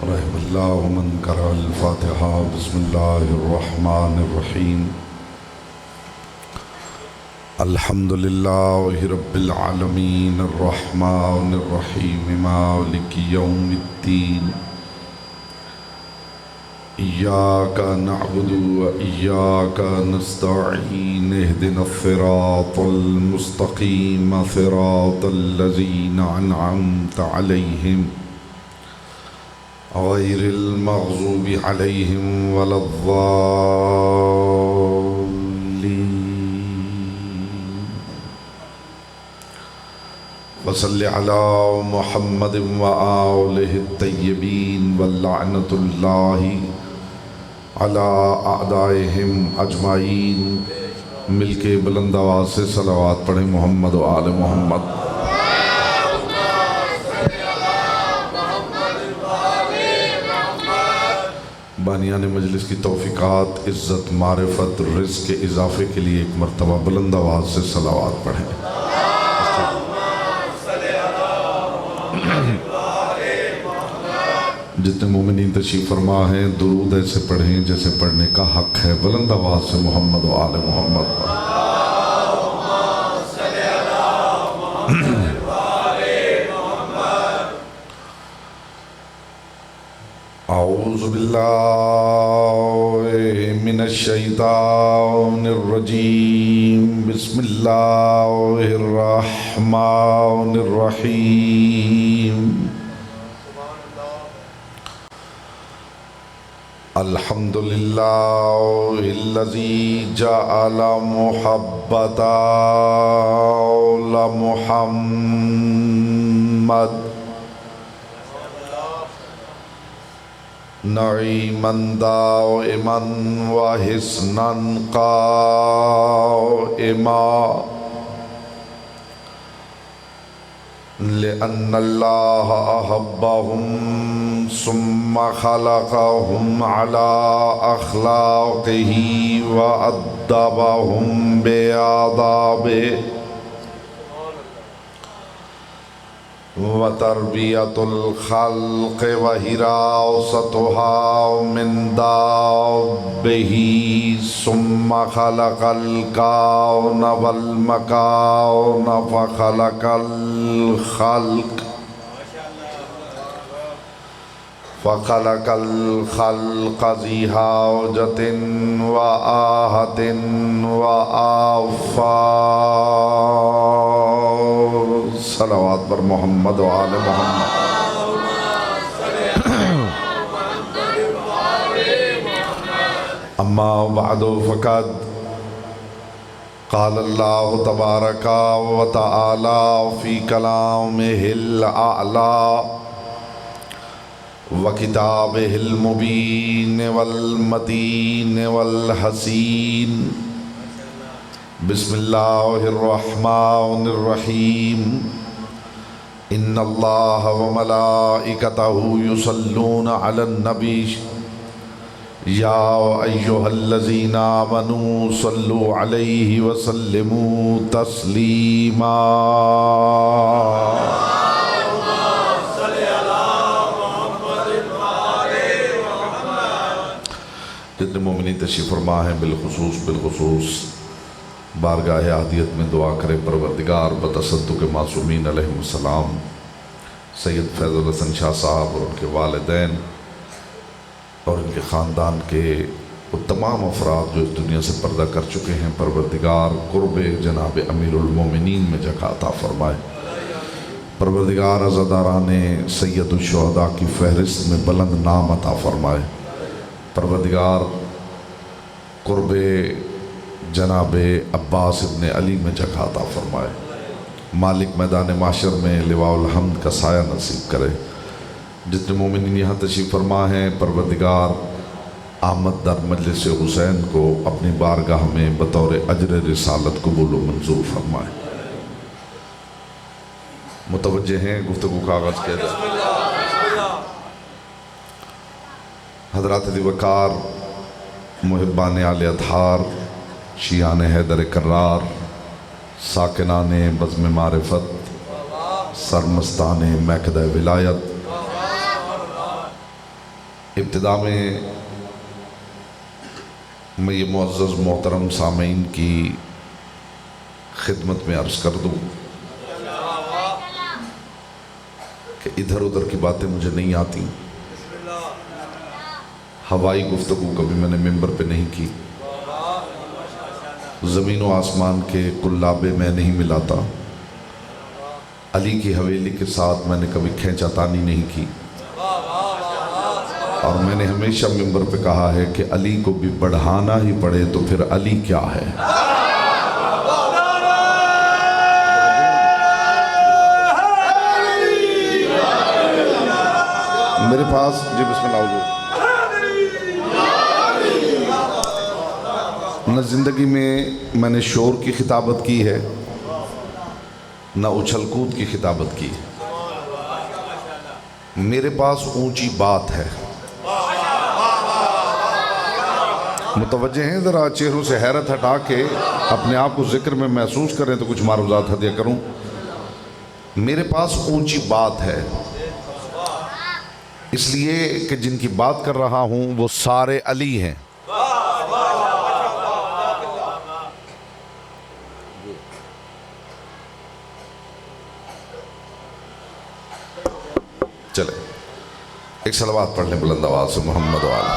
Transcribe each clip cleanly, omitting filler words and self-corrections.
رحم اللہ من قرأ الفاتحہ بسم اللہ الرحمن الرحیم الحمد للہ رب العالمین الرحمن الرحیم مالک یوم الدین ایاک نعبد و ایاک نستعین اہدنا الصراط المستقیم صراط الذین انعمت علیہم غیر المغضوب علیہم ولا الضالین وصل علی محمد وآلہ الطیبین واللعنۃ اللہ علی اعدائہم اجمعین۔ مل کے بلند آواز سے صلوات پڑھیں محمد و آل محمد۔ بانیان مجلس کی توفیقات، عزت، معرفت، رزق کے اضافے کے لیے ایک مرتبہ بلند آواز سے صلوات پڑھیں۔ جتنے مومنین تشریف فرما ہیں درود ایسے پڑھیں جیسے پڑھنے کا حق ہے، بلند آواز سے محمد و آل محمد۔ اعوذ باللہ من الشیطان الرجیم، بسم اللہ الرحمن الرحیم۔ الحمدللہ الذی جعل محبت محمد نعیما دائما وحسنا قائما، لأن اللہ احبهم ثم خلقهم على اخلاقه وأدبهم بآدابه وتربیت الخلق وحراستها من دابه ثم خلق الكون والمكان فخلق الخلق ذی حاجة وآہة وآفات۔ صلوات پر محمد و آل محمد۔ اما بعد فقد قال اللہ تبارک و تعالی فی کلامہ الاعلی وکتابہ المبین والمتین والحسین۔ بسم اللہ الرحمن الرحیم۔ ان اللہ وملائکتہ یصلون علی النبی یا ایہا الذین آمنوا صلوا علیہ وسلموا تسلیما۔ جتنے مومنین تشریف فرما ہیں بالخصوص بارگاہ احدیت میں دعا کرے پروردگار بتصدق معصومین علیہم السلام سید فیض الحسن شاہ صاحب اور ان کے والدین اور ان کے خاندان کے وہ تمام افراد جو اس دنیا سے پردہ کر چکے ہیں، پروردگار قرب جناب امیر المومنین میں جگہ عطا فرمائے۔ پروردگار عزاداران سید الشہداء کی فہرست میں بلند نام عطا فرمائے۔ پروردگار قرب جناب عباس ابن علی میں جگہ عطا فرمائے۔ مالک میدان معاشر میں لواء الحمد کا سایہ نصیب کرے۔ جتنے مومنین یہاں تشریف فرما ہیں، پروردگار آمد در مجلس حسین کو اپنی بارگاہ میں بطور اجر رسالت قبول و منظور فرمائے۔ متوجہ ہیں گفتگو کا آغاز کیا جائے۔ حضرات ذی وقار، محبان آل اطہار، شیعان حیدر کرار، ساکنان بزم معرفت، سرمستان میکدہ ولایت، ابتدا میں یہ معزز محترم سامعین کی خدمت میں عرض کر دوں کہ ادھر ادھر کی باتیں مجھے نہیں آتی، ہوائی گفتگو کبھی میں نے ممبر پہ نہیں کی، زمین و آسمان کے قلابے میں نہیں ملاتا، علی کی حویلی کے ساتھ میں نے کبھی کھینچا تانی نہیں کی، اور میں نے ہمیشہ ممبر پہ کہا ہے کہ علی کو بھی بڑھانا ہی پڑے تو پھر علی کیا ہے۔ میرے پاس جی بسم اللہ حضور نہ زندگی میں نے شور کی خطابت کی ہے نہ اچھل کود کی خطابت کی، میرے پاس اونچی بات ہے۔ متوجہ ہیں ذرا چہروں سے حیرت ہٹا کے اپنے آپ کو ذکر میں محسوس کریں تو کچھ معروضات ہدیہ کروں۔ میرے پاس اونچی بات ہے، اس لیے کہ جن کی بات کر رہا ہوں وہ سارے علی ہیں۔ چلے ایک صلوات پڑھ لیں بلند آواز سے، محمد وآلہ۔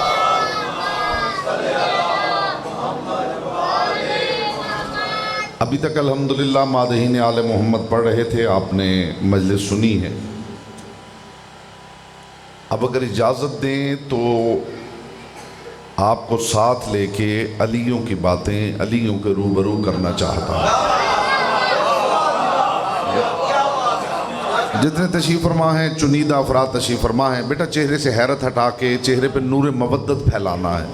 ابھی تک الحمدللہ مادحین آل محمد پڑھ رہے تھے، آپ نے مجلس سنی ہے۔ اب اگر اجازت دیں تو آپ کو ساتھ لے کے علیوں کی باتیں علیوں کے روبرو کرنا چاہتا ہوں۔ جتنے تشریف فرما ہیں چنیدہ افراد تشریف فرما ہیں، بیٹا چہرے سے حیرت ہٹا کے چہرے پہ نور مودت پھیلانا ہے،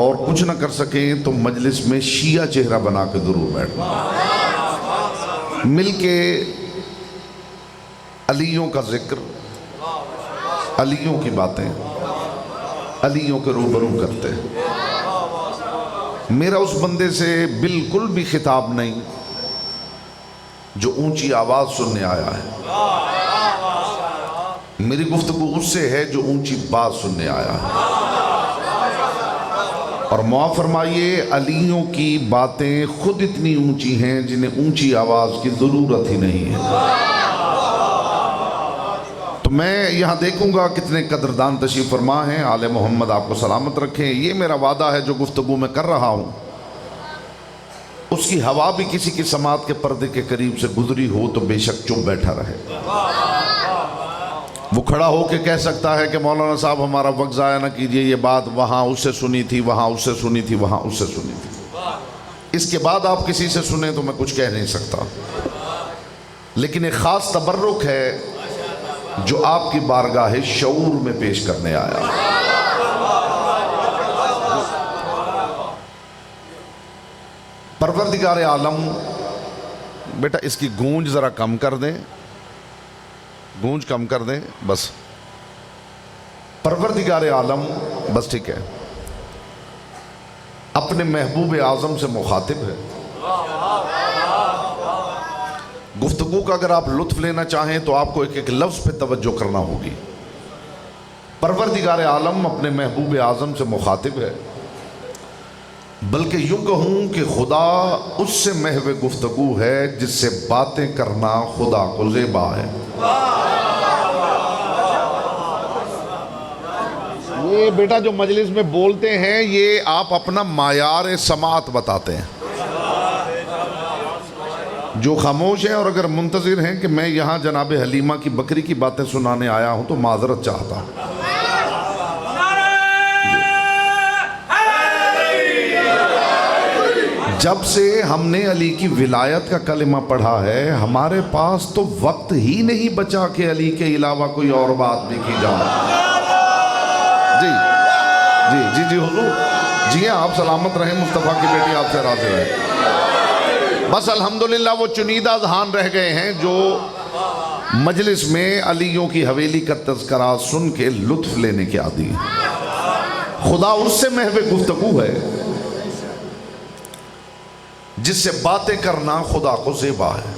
اور کچھ نہ کر سکیں تو مجلس میں شیعہ چہرہ بنا کے ضرور بیٹھنا، مل کے علیوں کا ذکر، علیوں کی باتیں علیوں کے روبرو کرتے ہیں۔ میرا اس بندے سے بالکل بھی خطاب نہیں جو اونچی آواز سننے آیا ہے، میری گفتگو اس سے ہے جو اونچی بات سننے آیا ہے۔ اور معاف فرمائیے علیوں کی باتیں خود اتنی اونچی ہیں جنہیں اونچی آواز کی ضرورت ہی نہیں ہے۔ تو میں یہاں دیکھوں گا کتنے قدردان تشریف فرما ہیں، آل محمد آپ کو سلامت رکھیں۔ یہ میرا وعدہ ہے جو گفتگو میں کر رہا ہوں اس کی ہوا بھی کسی کی سماعت کے پردے کے قریب سے گزری ہو تو بے شک چپ بیٹھا رہے۔ وہ کھڑا ہو کے کہہ سکتا ہے کہ مولانا صاحب ہمارا وقت ضائع نہ کیجئے، یہ بات وہاں اس سے سنی تھی، وہاں اس سے سنی تھی، وہاں اس سے سنی تھی۔ اس کے بعد آپ کسی سے سنیں تو میں کچھ کہہ نہیں سکتا، لیکن ایک خاص تبرک ہے جو آپ کی بارگاہ شعور میں پیش کرنے آیا۔ پروردگار عالم، بیٹا اس کی گونج ذرا کم کر دیں، گونج کم کر دیں بس۔ پروردگار عالم بس ٹھیک ہے، اپنے محبوب اعظم سے مخاطب ہے۔ گفتگو کا اگر آپ لطف لینا چاہیں تو آپ کو ایک ایک لفظ پہ توجہ کرنا ہوگی۔ پروردگار عالم اپنے محبوب اعظم سے مخاطب ہے، بلکہ یوں کہوں کہ خدا اس سے محو گفتگو ہے جس سے باتیں کرنا خدا کو زیبا ہے۔ یہ بیٹا جو مجلس میں بولتے ہیں یہ آپ اپنا معیار سماعت بتاتے ہیں۔ جو خاموش ہیں اور اگر منتظر ہیں کہ میں یہاں جناب حلیمہ کی بکری کی باتیں سنانے آیا ہوں تو معذرت چاہتا ہوں۔ جب سے ہم نے علی کی ولایت کا کلمہ پڑھا ہے ہمارے پاس تو وقت ہی نہیں بچا کہ علی کے علاوہ کوئی اور بات بھی کی جائے۔ جی جی جی جی حضور جی آپ سلامت رہیں، مصطفیٰ کی بیٹی آپ سے راضی رہے۔ بس الحمدللہ وہ چنیدہ اذہان رہ گئے ہیں جو مجلس میں علیوں کی حویلی کا تذکرہ سن کے لطف لینے کے عادی ہیں۔ خدا اس سے محو گفتگو ہے جس سے باتیں کرنا خدا کو زیبا ہے،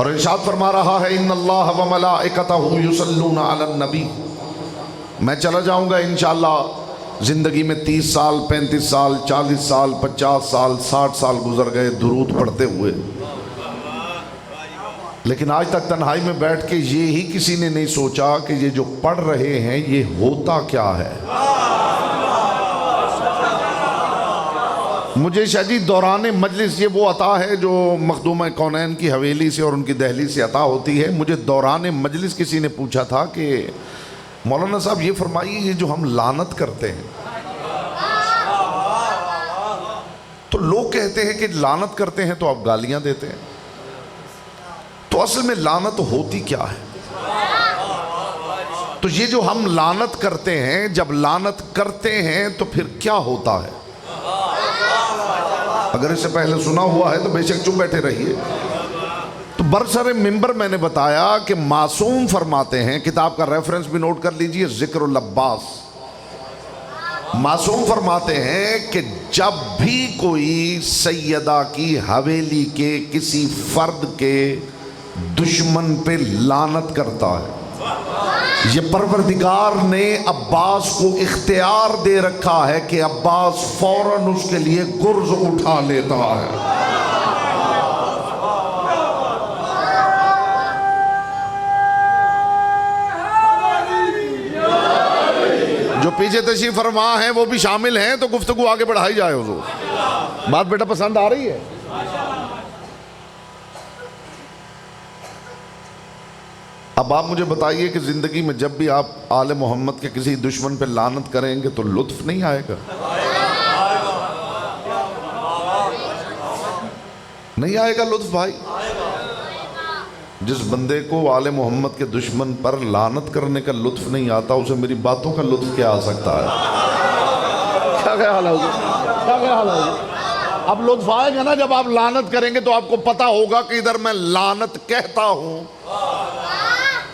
اور ارشاد فرما رہا ہے ان اللہ و ملائکتہ یصلون علی النبی. میں چلا جاؤں گا انشاءاللہ. زندگی میں 30 سال 35 سال 40 سال 50 سال 60 سال گزر گئے درود پڑھتے ہوئے، لیکن آج تک تنہائی میں بیٹھ کے یہ ہی کسی نے نہیں سوچا کہ یہ جو پڑھ رہے ہیں یہ ہوتا کیا ہے. مجھے شاہ جی دوران مجلس یہ وہ عطا ہے جو مخدوم کونین کی حویلی سے اور ان کی دہلی سے عطا ہوتی ہے. مجھے دوران مجلس کسی نے پوچھا تھا کہ مولانا صاحب یہ فرمائیے یہ جو ہم لعنت کرتے ہیں تو لوگ کہتے ہیں کہ لعنت کرتے ہیں تو آپ گالیاں دیتے ہیں، تو اصل میں لعنت ہوتی کیا ہے؟ تو یہ جو ہم لعنت کرتے ہیں، جب لعنت کرتے ہیں تو پھر کیا ہوتا ہے؟ اگر اس سے پہلے سنا ہوا ہے تو بے شک چپ بیٹھے رہیے. تو برسر ممبر میں نے بتایا کہ معصوم فرماتے ہیں، کتاب کا ریفرنس بھی نوٹ کر لیجئے، ذکر العباس. معصوم فرماتے ہیں کہ جب بھی کوئی سیدہ کی حویلی کے کسی فرد کے دشمن پہ لعنت کرتا ہے، یہ پروردگار نے عباس کو اختیار دے رکھا ہے کہ عباس فوراً اس کے لیے گرز اٹھا لیتا ہے. جو پیچھے تشریف فرما ہیں وہ بھی شامل ہیں تو گفتگو آگے بڑھائی جائے. حضور بات بیٹا پسند آ رہی ہے؟ اب آپ مجھے بتائیے کہ زندگی میں جب بھی آپ آل محمد کے کسی دشمن پہ لعنت کریں گے تو لطف نہیں آئے گا؟ نہیں آئے گا لطف بھائی. جس بندے کو آل محمد کے دشمن پر لعنت کرنے کا لطف نہیں آتا اسے میری باتوں کا لطف کیا آ سکتا ہے؟ کیا خیال ہے؟ کیا خیال ہے؟ اب لطف آئے گا نا جب آپ لعنت کریں گے تو آپ کو پتا ہوگا کہ ادھر میں لعنت کہتا ہوں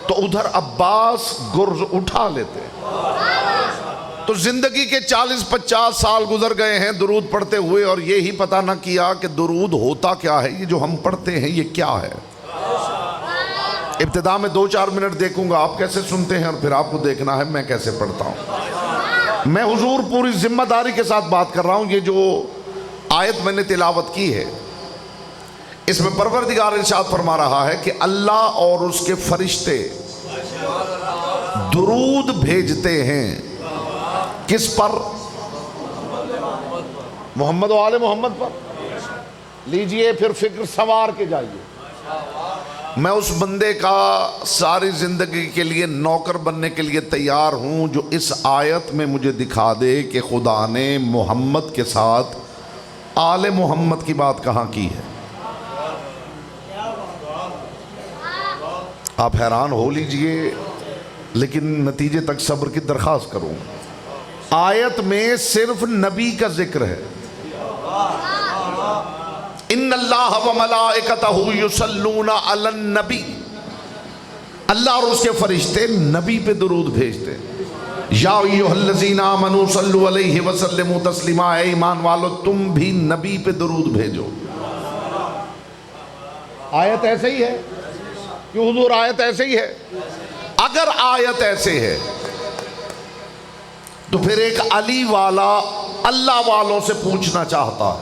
تو ادھر عباس گرز اٹھا لیتے. تو زندگی کے 40-50 سال گزر گئے ہیں درود پڑھتے ہوئے اور یہی پتہ نہ کیا کہ درود ہوتا کیا ہے، یہ جو ہم پڑھتے ہیں یہ کیا ہے. ابتدا میں 2-4 منٹ دیکھوں گا آپ کیسے سنتے ہیں اور پھر آپ کو دیکھنا ہے میں کیسے پڑھتا ہوں. میں حضور پوری ذمہ داری کے ساتھ بات کر رہا ہوں. یہ جو آیت میں نے تلاوت کی ہے اس میں پروردگار ارشاد فرما رہا ہے کہ اللہ اور اس کے فرشتے درود بھیجتے ہیں کس پر؟ محمد و آل محمد پر. لیجئے پھر فکر سوار کے جائیے. میں اس بندے کا ساری زندگی کے لیے نوکر بننے کے لیے تیار ہوں جو اس آیت میں مجھے دکھا دے کہ خدا نے محمد کے ساتھ آل محمد کی بات کہاں کی ہے. آپ حیران ہو لیجئے لیکن نتیجے تک صبر کی درخواست کروں. آیت میں صرف نبی کا ذکر ہے. ان اللہ و ملائکتہ یصلون علی النبی. اللہ اور اس کے فرشتے نبی پہ درود بھیجتے. یا ایھا الذین آمنوا صلوا علیہ وسلموا تسلیما. اے ایمان والو تم بھی نبی پہ درود بھیجو. آیت ایسے ہی ہے کہ حضور آیت ایسے ہی ہے. اگر آیت ایسے ہے تو پھر ایک علی والا اللہ والوں سے پوچھنا چاہتا ہے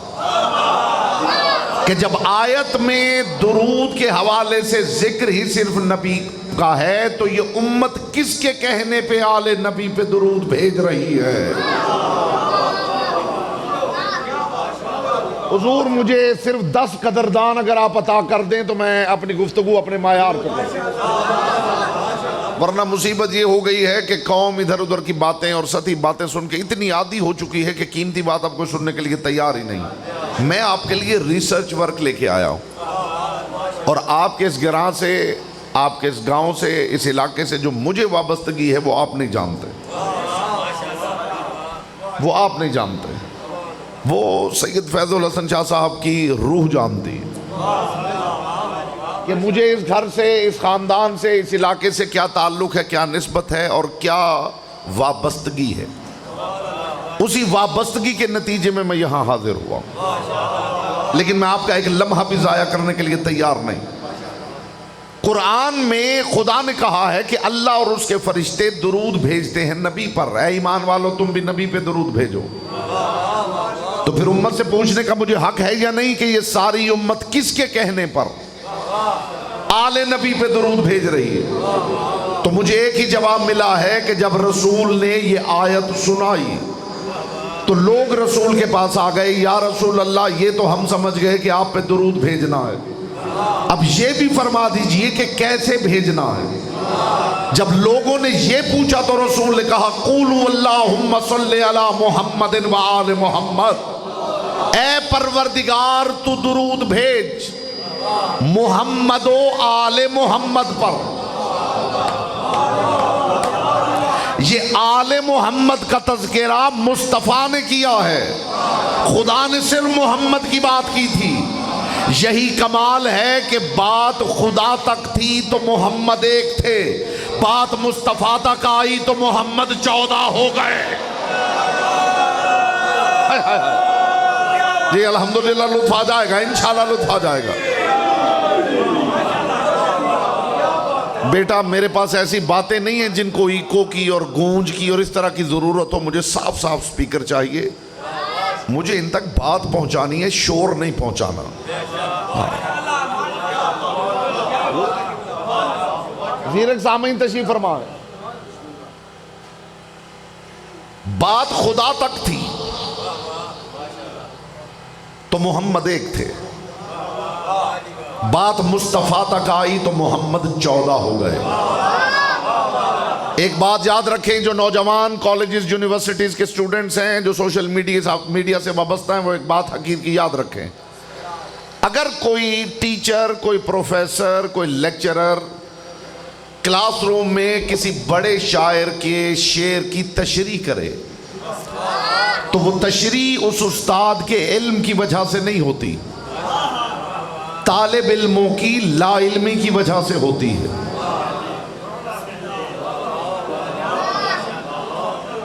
کہ جب آیت میں درود کے حوالے سے ذکر ہی صرف نبی کا ہے تو یہ امت کس کے کہنے پہ آل نبی پہ درود بھیج رہی ہے؟ حضور مجھے صرف 10 قدردان اگر آپ عطا کر دیں تو میں اپنی گفتگو اپنے معیار کو کروں. ورنہ مصیبت یہ ہو گئی ہے کہ قوم ادھر ادھر کی باتیں اور سطحی باتیں سن کے اتنی عادی ہو چکی ہے کہ قیمتی بات آپ کو سننے کے لیے تیار ہی نہیں. میں آپ کے لیے ریسرچ ورک لے کے آیا ہوں اور آپ کے اس گراں سے، آپ کے اس گاؤں سے، اس علاقے سے جو مجھے وابستگی ہے وہ آپ نہیں جانتے. وہ آپ نہیں جانتے. وہ سید فیض الحسن شاہ صاحب کی روح جانتی ہے کہ مجھے اس گھر سے، اس خاندان سے، اس علاقے سے کیا تعلق ہے، کیا نسبت ہے اور کیا وابستگی ہے. اسی وابستگی کے نتیجے میں میں یہاں حاضر ہوا ہوں. لیکن میں آپ کا ایک لمحہ بھی ضائع کرنے کے لیے تیار نہیں. قرآن میں خدا نے کہا ہے کہ اللہ اور اس کے فرشتے درود بھیجتے ہیں نبی پر. اے ایمان والو تم بھی نبی پہ درود بھیجو. تو پھر امت سے پوچھنے کا مجھے حق ہے یا نہیں کہ یہ ساری امت کس کے کہنے پر آل نبی پہ درود بھیج رہی ہے؟ تو مجھے ایک ہی جواب ملا ہے کہ جب رسول نے یہ آیت سنائی تو لوگ رسول کے پاس آ گئے, یا رسول اللہ یہ تو ہم سمجھ گئے کہ آپ پہ درود بھیجنا ہے, اب یہ بھی فرما دیجئے کہ کیسے بھیجنا ہے. جب لوگوں نے یہ پوچھا تو رسول نے کہا قولوا اللہم صلی علی محمد و آل محمد, اے پروردگار تو درود بھیج محمد و آل محمد پر. یہ آل محمد کا تذکرہ مصطفیٰ نے کیا ہے, خدا نے صرف محمد کی بات کی تھی. یہی کمال ہے کہ بات خدا تک تھی تو محمد ایک تھے, بات مصطفیٰ تک آئی تو محمد 14 ہو گئے. جی الحمدللہ لطف آ جائے گا, انشاءاللہ لطف آ جائے گا. بیٹا میرے پاس ایسی باتیں نہیں ہیں جن کو ایکو کی اور گونج کی اور اس طرح کی ضرورت ہو. مجھے صاف صاف سپیکر چاہیے, مجھے ان تک بات پہنچانی ہے, شور نہیں پہنچانا. زیرک سامعین تشریف فرما. بات خدا تک تھی تو محمد ایک تھے, بات مصطفیٰ تک آئی تو محمد 14 ہو گئے. ایک بات یاد رکھیں, جو نوجوان کالجز یونیورسٹیز کے سٹوڈنٹس ہیں جو سوشل میڈیا سے وابستہ ہیں, وہ ایک بات حقیقی یاد رکھیں. اگر کوئی ٹیچر, کوئی پروفیسر, کوئی لیکچرر کلاس روم میں کسی بڑے شاعر کے شعر کی تشریح کرے تو وہ تشریح اس استاد کے علم کی وجہ سے نہیں ہوتی, طالب علموں کی لا علمی کی وجہ سے ہوتی ہے.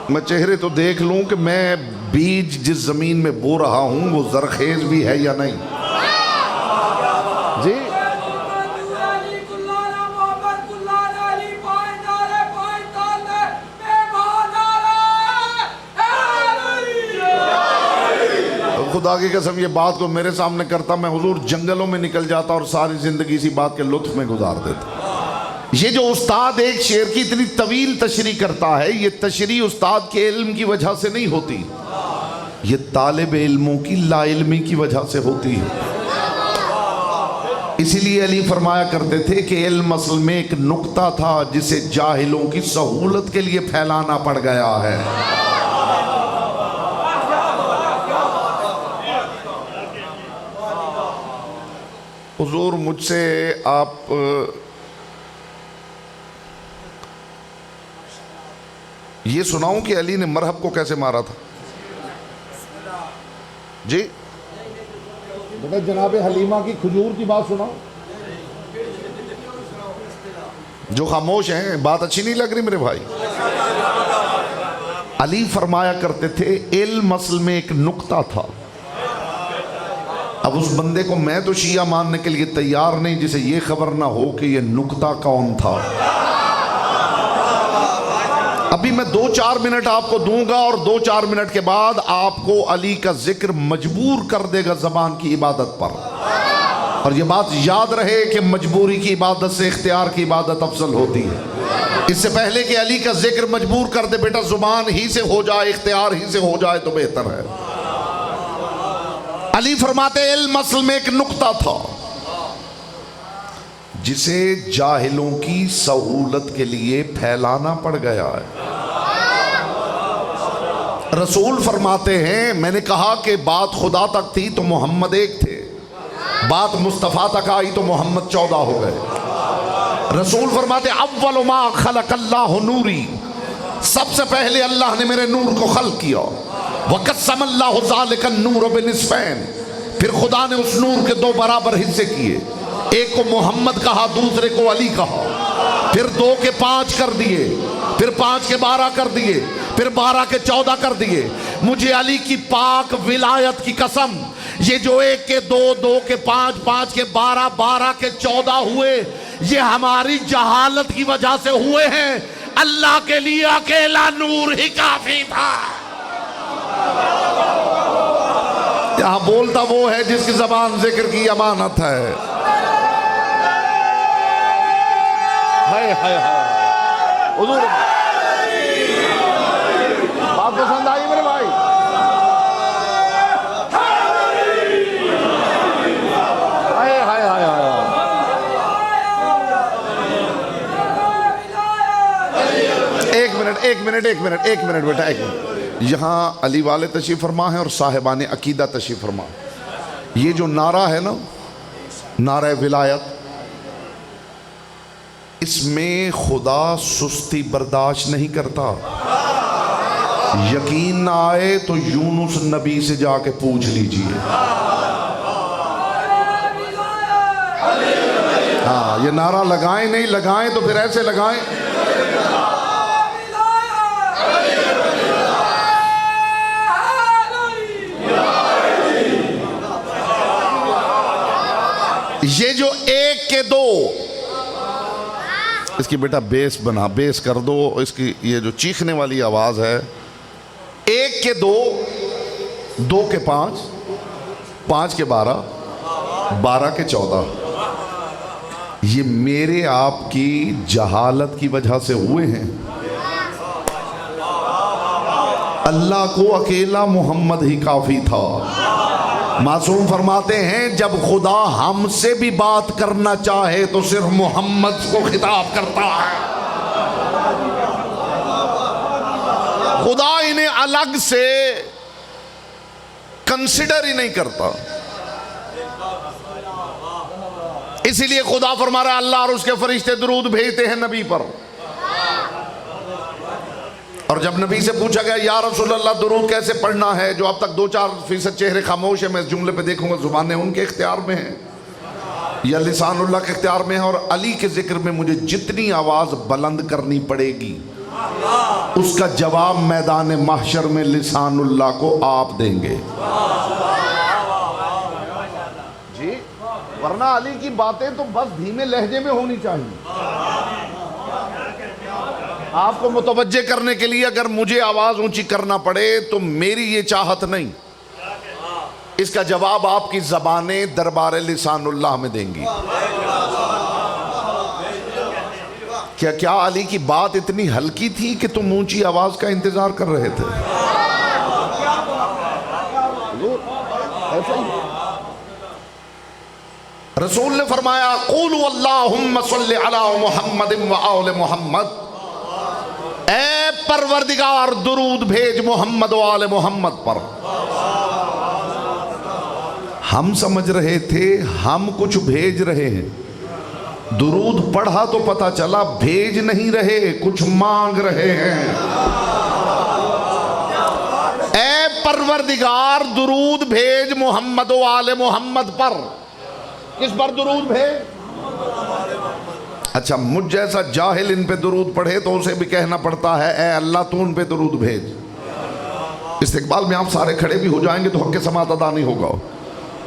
میں چہرے تو دیکھ لوں کہ میں بیج جس زمین میں بو رہا ہوں وہ زرخیز بھی ہے یا نہیں. جی خدا کی قسم یہ بات کو میرے سامنے کرتا میں حضور جنگلوں میں نکل جاتا اور ساری زندگی اسی بات کے لطف میں گزار دیتا. یہ جو استاد ایک شعر کی اتنی طویل تشریح کرتا ہے, یہ تشریح استاد کے علم کی وجہ سے نہیں ہوتی, یہ طالب علموں کی لا علمی کی وجہ سے ہوتی ہے. اسی لیے علی فرمایا کرتے تھے کہ علم اصل میں ایک نقطہ تھا جسے جاہلوں کی سہولت کے لیے پھیلانا پڑ گیا ہے. حضور مجھ سے آپ یہ سناؤں کہ علی نے مرحب کو کیسے مارا تھا؟ جی جناب حلیمہ کی کھجور کی بات سناؤ. جو خاموش ہیں بات اچھی نہیں لگ رہی میرے بھائی. علی فرمایا کرتے تھے علم اصل میں ایک نقطہ تھا. اب اس بندے کو میں تو شیعہ ماننے کے لیے تیار نہیں جسے یہ خبر نہ ہو کہ یہ نقطہ کون تھا. ابھی میں 2-4 منٹ آپ کو دوں گا اور 2-4 منٹ کے بعد آپ کو علی کا ذکر مجبور کر دے گا زبان کی عبادت پر. اور یہ بات یاد رہے کہ مجبوری کی عبادت سے اختیار کی عبادت افضل ہوتی ہے. اس سے پہلے کہ علی کا ذکر مجبور کر دے بیٹا, زبان ہی سے ہو جائے, اختیار ہی سے ہو جائے تو بہتر ہے. علی فرماتے علم اصل میں ایک نقطہ تھا جسے جاہلوں کی سہولت کے لیے پھیلانا پڑ گیا ہے. رسول فرماتے ہیں میں نے کہا کہ بات خدا تک تھی تو محمد ایک تھے, بات مصطفیٰ تک آئی تو محمد 14 ہو گئے. رسول فرماتے اول ما خلق اللہ نوری, سب سے پہلے اللہ نے میرے نور کو خلق کیا. وقسم اللہ ذالک النور بنصفین, پھر خدا نے اس نور کے 2 برابر حصے کیے, ایک کو محمد کہا دوسرے کو علی کہا, پھر 2 کے 5 کر دیے, پھر 5 کے 12 کر دیے, پھر 12 کے 14 کر دیے. مجھے علی کی پاک ولایت کی قسم, یہ جو 1 کے 2, 2 کے 5, 5 کے 12, 12 کے 14 ہوئے, یہ ہماری جہالت کی وجہ سے ہوئے ہیں. اللہ کے لیے اکیلا نور ہی کافی تھا. یہاں بولتا وہ ہے جس کی زبان ذکر کی امانت ہے. حضور بات پسند آئی میرے بھائی؟ ایک منٹ بیٹا، ایک منٹ. یہاں علی والے تشریف فرما ہے اور صاحبان عقیدہ تشریف فرما. یہ جو نعرہ ہے نا، نعرہ ولایت، اس میں خدا سستی برداشت نہیں کرتا. یقین نہ آئے تو یونس نبی سے جا کے پوچھ لیجئے. ہاں، یہ نعرہ لگائیں نہیں لگائیں تو پھر ایسے لگائیں. یہ جو ایک کے دو، اس کی بیٹا بیس بنا، بیس کر دو. اس کی یہ جو چیخنے والی آواز ہے، ایک کے دو، دو کے پانچ، پانچ کے بارہ، بارہ کے چودہ. یہ میرے آپ کی جہالت کی وجہ سے ہوئے ہیں. اللہ کو اکیلا محمد ہی کافی تھا. معصوم فرماتے ہیں جب خدا ہم سے بھی بات کرنا چاہے تو صرف محمد کو خطاب کرتا ہے. خدا انہیں الگ سے کنسیڈر ہی نہیں کرتا. اسی لیے خدا فرما رہا ہے اللہ اور اس کے فرشتے درود بھیجتے ہیں نبی پر. اور جب نبی سے پوچھا گیا یا رسول اللہ درود کیسے پڑھنا ہے، جو اب تک 2-4% چہرے خاموش ہیں، میں اس جملے پہ دیکھوں گا زبانیں ان کے اختیار میں ہیں یا لسان اللہ کے اختیار میں ہے. اور علی کے ذکر میں مجھے جتنی آواز بلند کرنی پڑے گی اس کا جواب میدان محشر میں لسان اللہ کو آپ دیں گے. جی، ورنہ علی کی باتیں تو بس دھیمے لہجے میں ہونی چاہیے. آپ کو متوجہ کرنے کے لیے اگر مجھے آواز اونچی کرنا پڑے تو میری یہ چاہت نہیں. اس کا جواب آپ کی زبانیں دربار لسان اللہ میں دیں گی. کیا علی کی بات اتنی ہلکی تھی کہ تم اونچی آواز کا انتظار کر رہے تھے؟ رسول نے فرمایا قولوا اللہم صلی علی محمد و آل محمد، اے پروردگار درود بھیج محمد و آل محمد پر. ہم سمجھ رہے تھے ہم کچھ بھیج رہے ہیں. درود پڑھا تو پتہ چلا بھیج نہیں رہے، کچھ مانگ رہے ہیں. اے پروردگار درود بھیج محمد و آل محمد پر. کس پر درود بھیج؟ اچھا، مجھ جیسا جاہل ان پہ درود پڑھے تو اسے بھی کہنا پڑتا ہے اے اللہ تو ان پہ درود بھیج. استقبال میں آپ سارے کھڑے بھی ہو جائیں گے تو حق سماعت ادا نہیں ہوگا.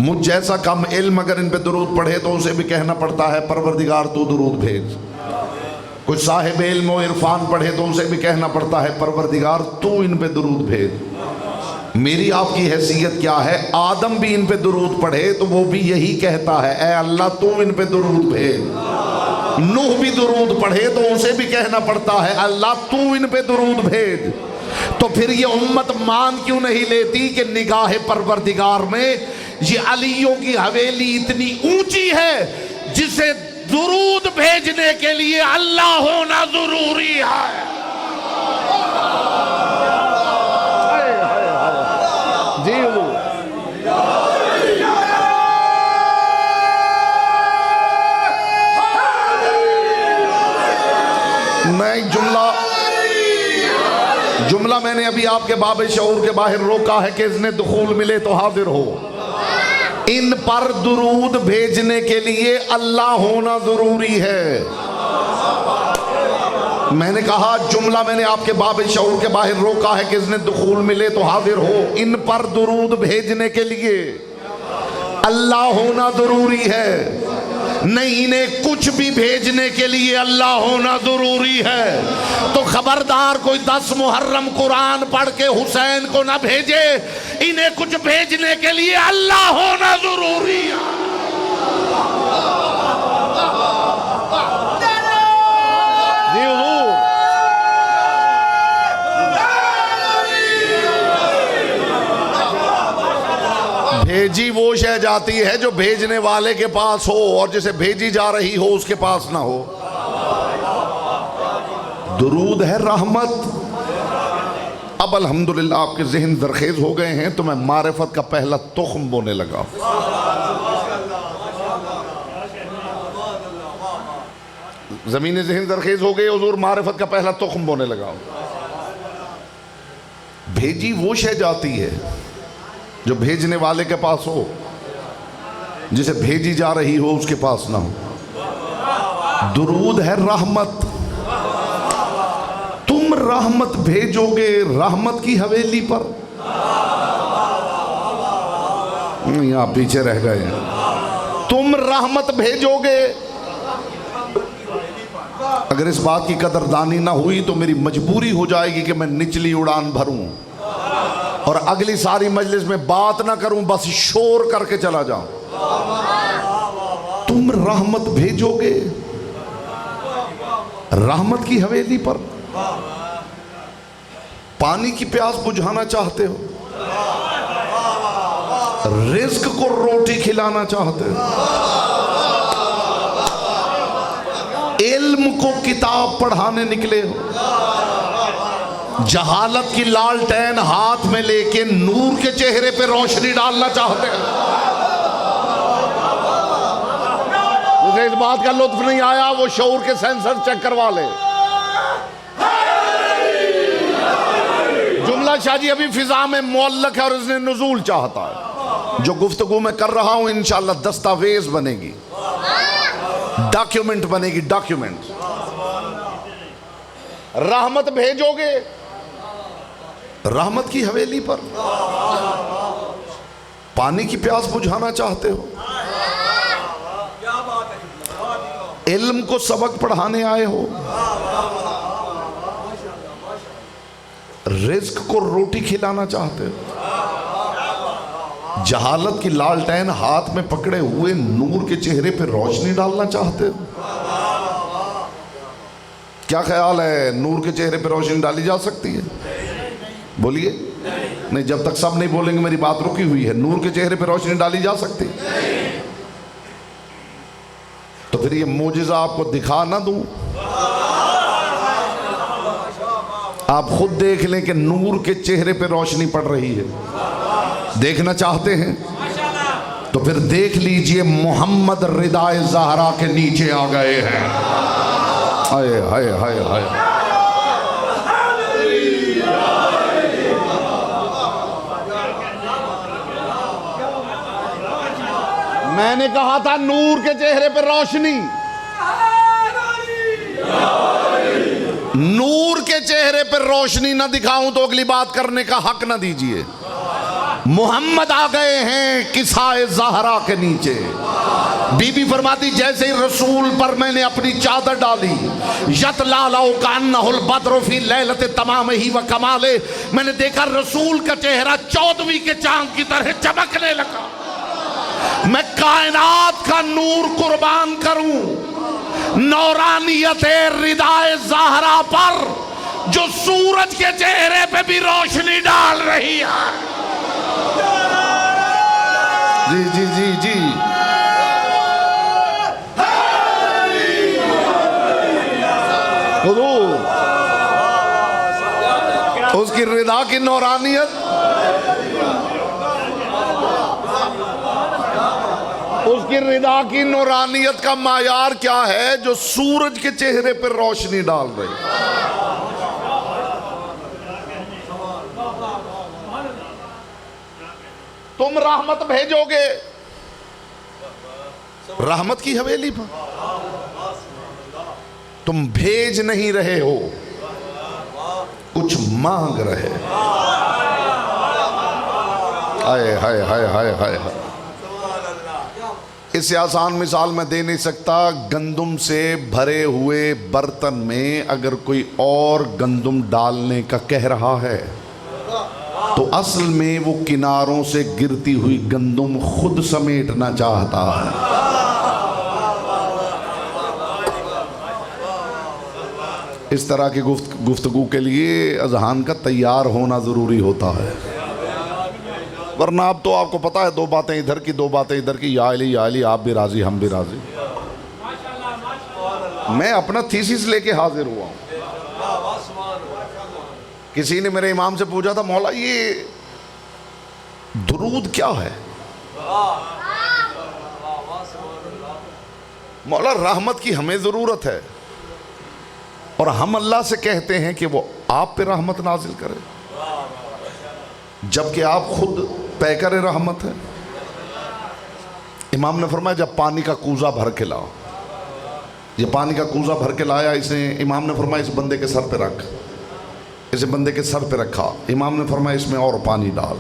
مجھ جیسا کم علم اگر ان پہ درود پڑھے تو اسے بھی کہنا پڑتا ہے پروردگار تو درود بھیج. کچھ صاحب علم و عرفان پڑھے تو اسے بھی کہنا پڑتا ہے پروردگار تو ان پہ درود بھیج. میری آپ کی حیثیت کیا ہے؟ آدم بھی ان پہ درود پڑھے تو وہ بھی یہی کہتا ہے اے اللہ تو ان پہ درود بھیج. نوح بھی درود پڑھے تو اسے بھی کہنا پڑتا ہے اللہ تو ان پہ درود بھیج. تو پھر یہ امت مان کیوں نہیں لیتی کہ نگاہ پروردگار میں یہ علیوں کی حویلی اتنی اونچی ہے جسے درود بھیجنے کے لیے اللہ ہونا ضروری ہے. جی حضور. میں جملہ میں نے ابھی آپ کے باب شعور کے باہر روکا ہے کہ اذن دخول ملے تو حاضر ہو. ان پر درود بھیجنے کے لیے اللہ ہونا ضروری ہے. میں نے کہا جملہ میں نے آپ کے باب شعور کے باہر روکا ہے کہ اذن دخول ملے تو حاضر ہو. ان پر درود بھیجنے کے لیے اللہ ہونا ضروری ہے. نہیں انہیں کچھ بھی بھیجنے کے لیے اللہ ہونا ضروری ہے. تو خبردار کوئی 10 محرم قرآن پڑھ کے حسین کو نہ بھیجے. انہیں کچھ بھیجنے کے لیے اللہ ہونا ضروری ہے. بھیجی وہ شے جاتی ہے جو بھیجنے والے کے پاس ہو اور جسے بھیجی جا رہی ہو اس کے پاس نہ ہو. درود ہے رحمت. اب الحمدللہ آپ کے ذہن زرخیز ہو گئے ہیں تو میں معرفت کا پہلا تخم بونے لگا. زمین ذہن زرخیز ہو گئے، حضور معرفت کا پہلا تخم بونے لگا. بھیجی وہ شے جاتی ہے جو بھیجنے والے کے پاس ہو، جسے بھیجی جا رہی ہو اس کے پاس نہ ہو. درود ہے رحمت. تم رحمت بھیجو گے رحمت کی حویلی پر. یہاں پیچھے رہ گئے ہیں. تم رحمت بھیجو گے. اگر اس بات کی قدردانی نہ ہوئی تو میری مجبوری ہو جائے گی کہ میں نچلی اڑان بھروں اور اگلی ساری مجلس میں بات نہ کروں، بس شور کر کے چلا جاؤں. تم رحمت بھیجو گے رحمت کی حویلی پر. پانی کی پیاس بجھانا چاہتے ہو، رزق کو روٹی کھلانا چاہتے ہو، علم کو کتاب پڑھانے نکلے ہو، جہالت کی لالٹین ہاتھ میں لے کے نور کے چہرے پہ روشنی ڈالنا چاہتے ہیں. مجھے اس بات کا لطف نہیں آیا وہ شعور کے سینسر چیک کروا لے. جملہ شاہ جی ابھی فضا میں معلق ہے اور اس نے نزول چاہتا ہے. جو گفتگو میں کر رہا ہوں انشاءاللہ دستاویز بنے گی، ڈاکیومنٹ بنے گی، ڈاکیومنٹ. رحمت بھیجو گے رحمت کی حویلی پر. پانی کی پیاس بجھانا چاہتے ہو، علم کو سبق پڑھانے آئے ہو، رزق کو روٹی کھلانا چاہتے ہو، جہالت کی لالٹین ہاتھ میں پکڑے ہوئے نور کے چہرے پہ روشنی ڈالنا چاہتے ہو. کیا خیال ہے نور کے چہرے پہ روشنی ڈالی جا سکتی ہے؟ بولیے. نہیں، جب تک سب نہیں بولیں گے میری بات رکی ہوئی ہے. نور کے چہرے پہ روشنی ڈالی جا سکتی؟ تو پھر یہ معجزہ آپ کو دکھا نہ دوں؟ آپ خود دیکھ لیں کہ نور کے چہرے پہ روشنی پڑ رہی ہے. دیکھنا چاہتے ہیں تو پھر دیکھ لیجئے محمد ردائے زہرا کے نیچے آ گئے ہیں. ہائے ہائے ہائے ہائے. میں نے کہا تھا نور کے چہرے پہ روشنی. نور کے چہرے پہ روشنی نہ دکھاؤں تو اگلی بات کرنے کا حق نہ دیجئے. محمد آ گئے ہیں کسائے زہرا کے نیچے. بی بی فرماتی جیسے ہی رسول پر میں نے اپنی چادر ڈالی، یتلالو کانہ البدر فی لیلت تمامہ و کمالہ، میں نے دیکھا رسول کا چہرہ 14ویں کے چاند کی طرح چمکنے لگا. میں کائنات کا نور قربان کروں نورانیت ردائے زہرا پر جو سورج کے چہرے پہ بھی روشنی ڈال رہی ہے. جی جی جی جی. حضور اس کی رضا کی نورانیت، اس کی رضا کی نورانیت کا معیار کیا ہے جو سورج کے چہرے پہ روشنی ڈال رہی. تم رحمت بھیجو گے رحمت کی حویلی پر. تم بھیج نہیں رہے ہو، کچھ مانگ رہے. ہائے ہائے ہائے ہائے ہائے. اس سے آسان مثال میں دے نہیں سکتا. گندم سے بھرے ہوئے برتن میں اگر کوئی اور گندم ڈالنے کا کہہ رہا ہے تو اصل میں وہ کناروں سے گرتی ہوئی گندم خود سمیٹنا چاہتا ہے. اس طرح کی گفتگو کے لیے اذہان کا تیار ہونا ضروری ہوتا ہے، ورنہ اب تو آپ کو پتا ہے دو باتیں ادھر کی دو باتیں ادھر کی، یا علی آپ بھی راضی ہم بھی راضی. میں اپنا تھیسس لے کے حاضر ہوا ہوں. کسی نے میرے امام سے پوچھا تھا مولا یہ درود کیا ہے؟ مولا رحمت کی ہمیں ضرورت ہے اور ہم اللہ سے کہتے ہیں کہ وہ آپ پہ رحمت نازل کرے، جبکہ آپ خود پیکر رحمت ہے. امام نے فرمایا جب پانی کا کوزہ بھر کے لاؤ، یہ پانی کا کوزہ بھر کے لایا، اسے امام نے فرمایا اس بندے کے سر پہ رکھ. اسے بندے کے سر پہ رکھا. امام نے فرمایا اس میں اور پانی ڈال.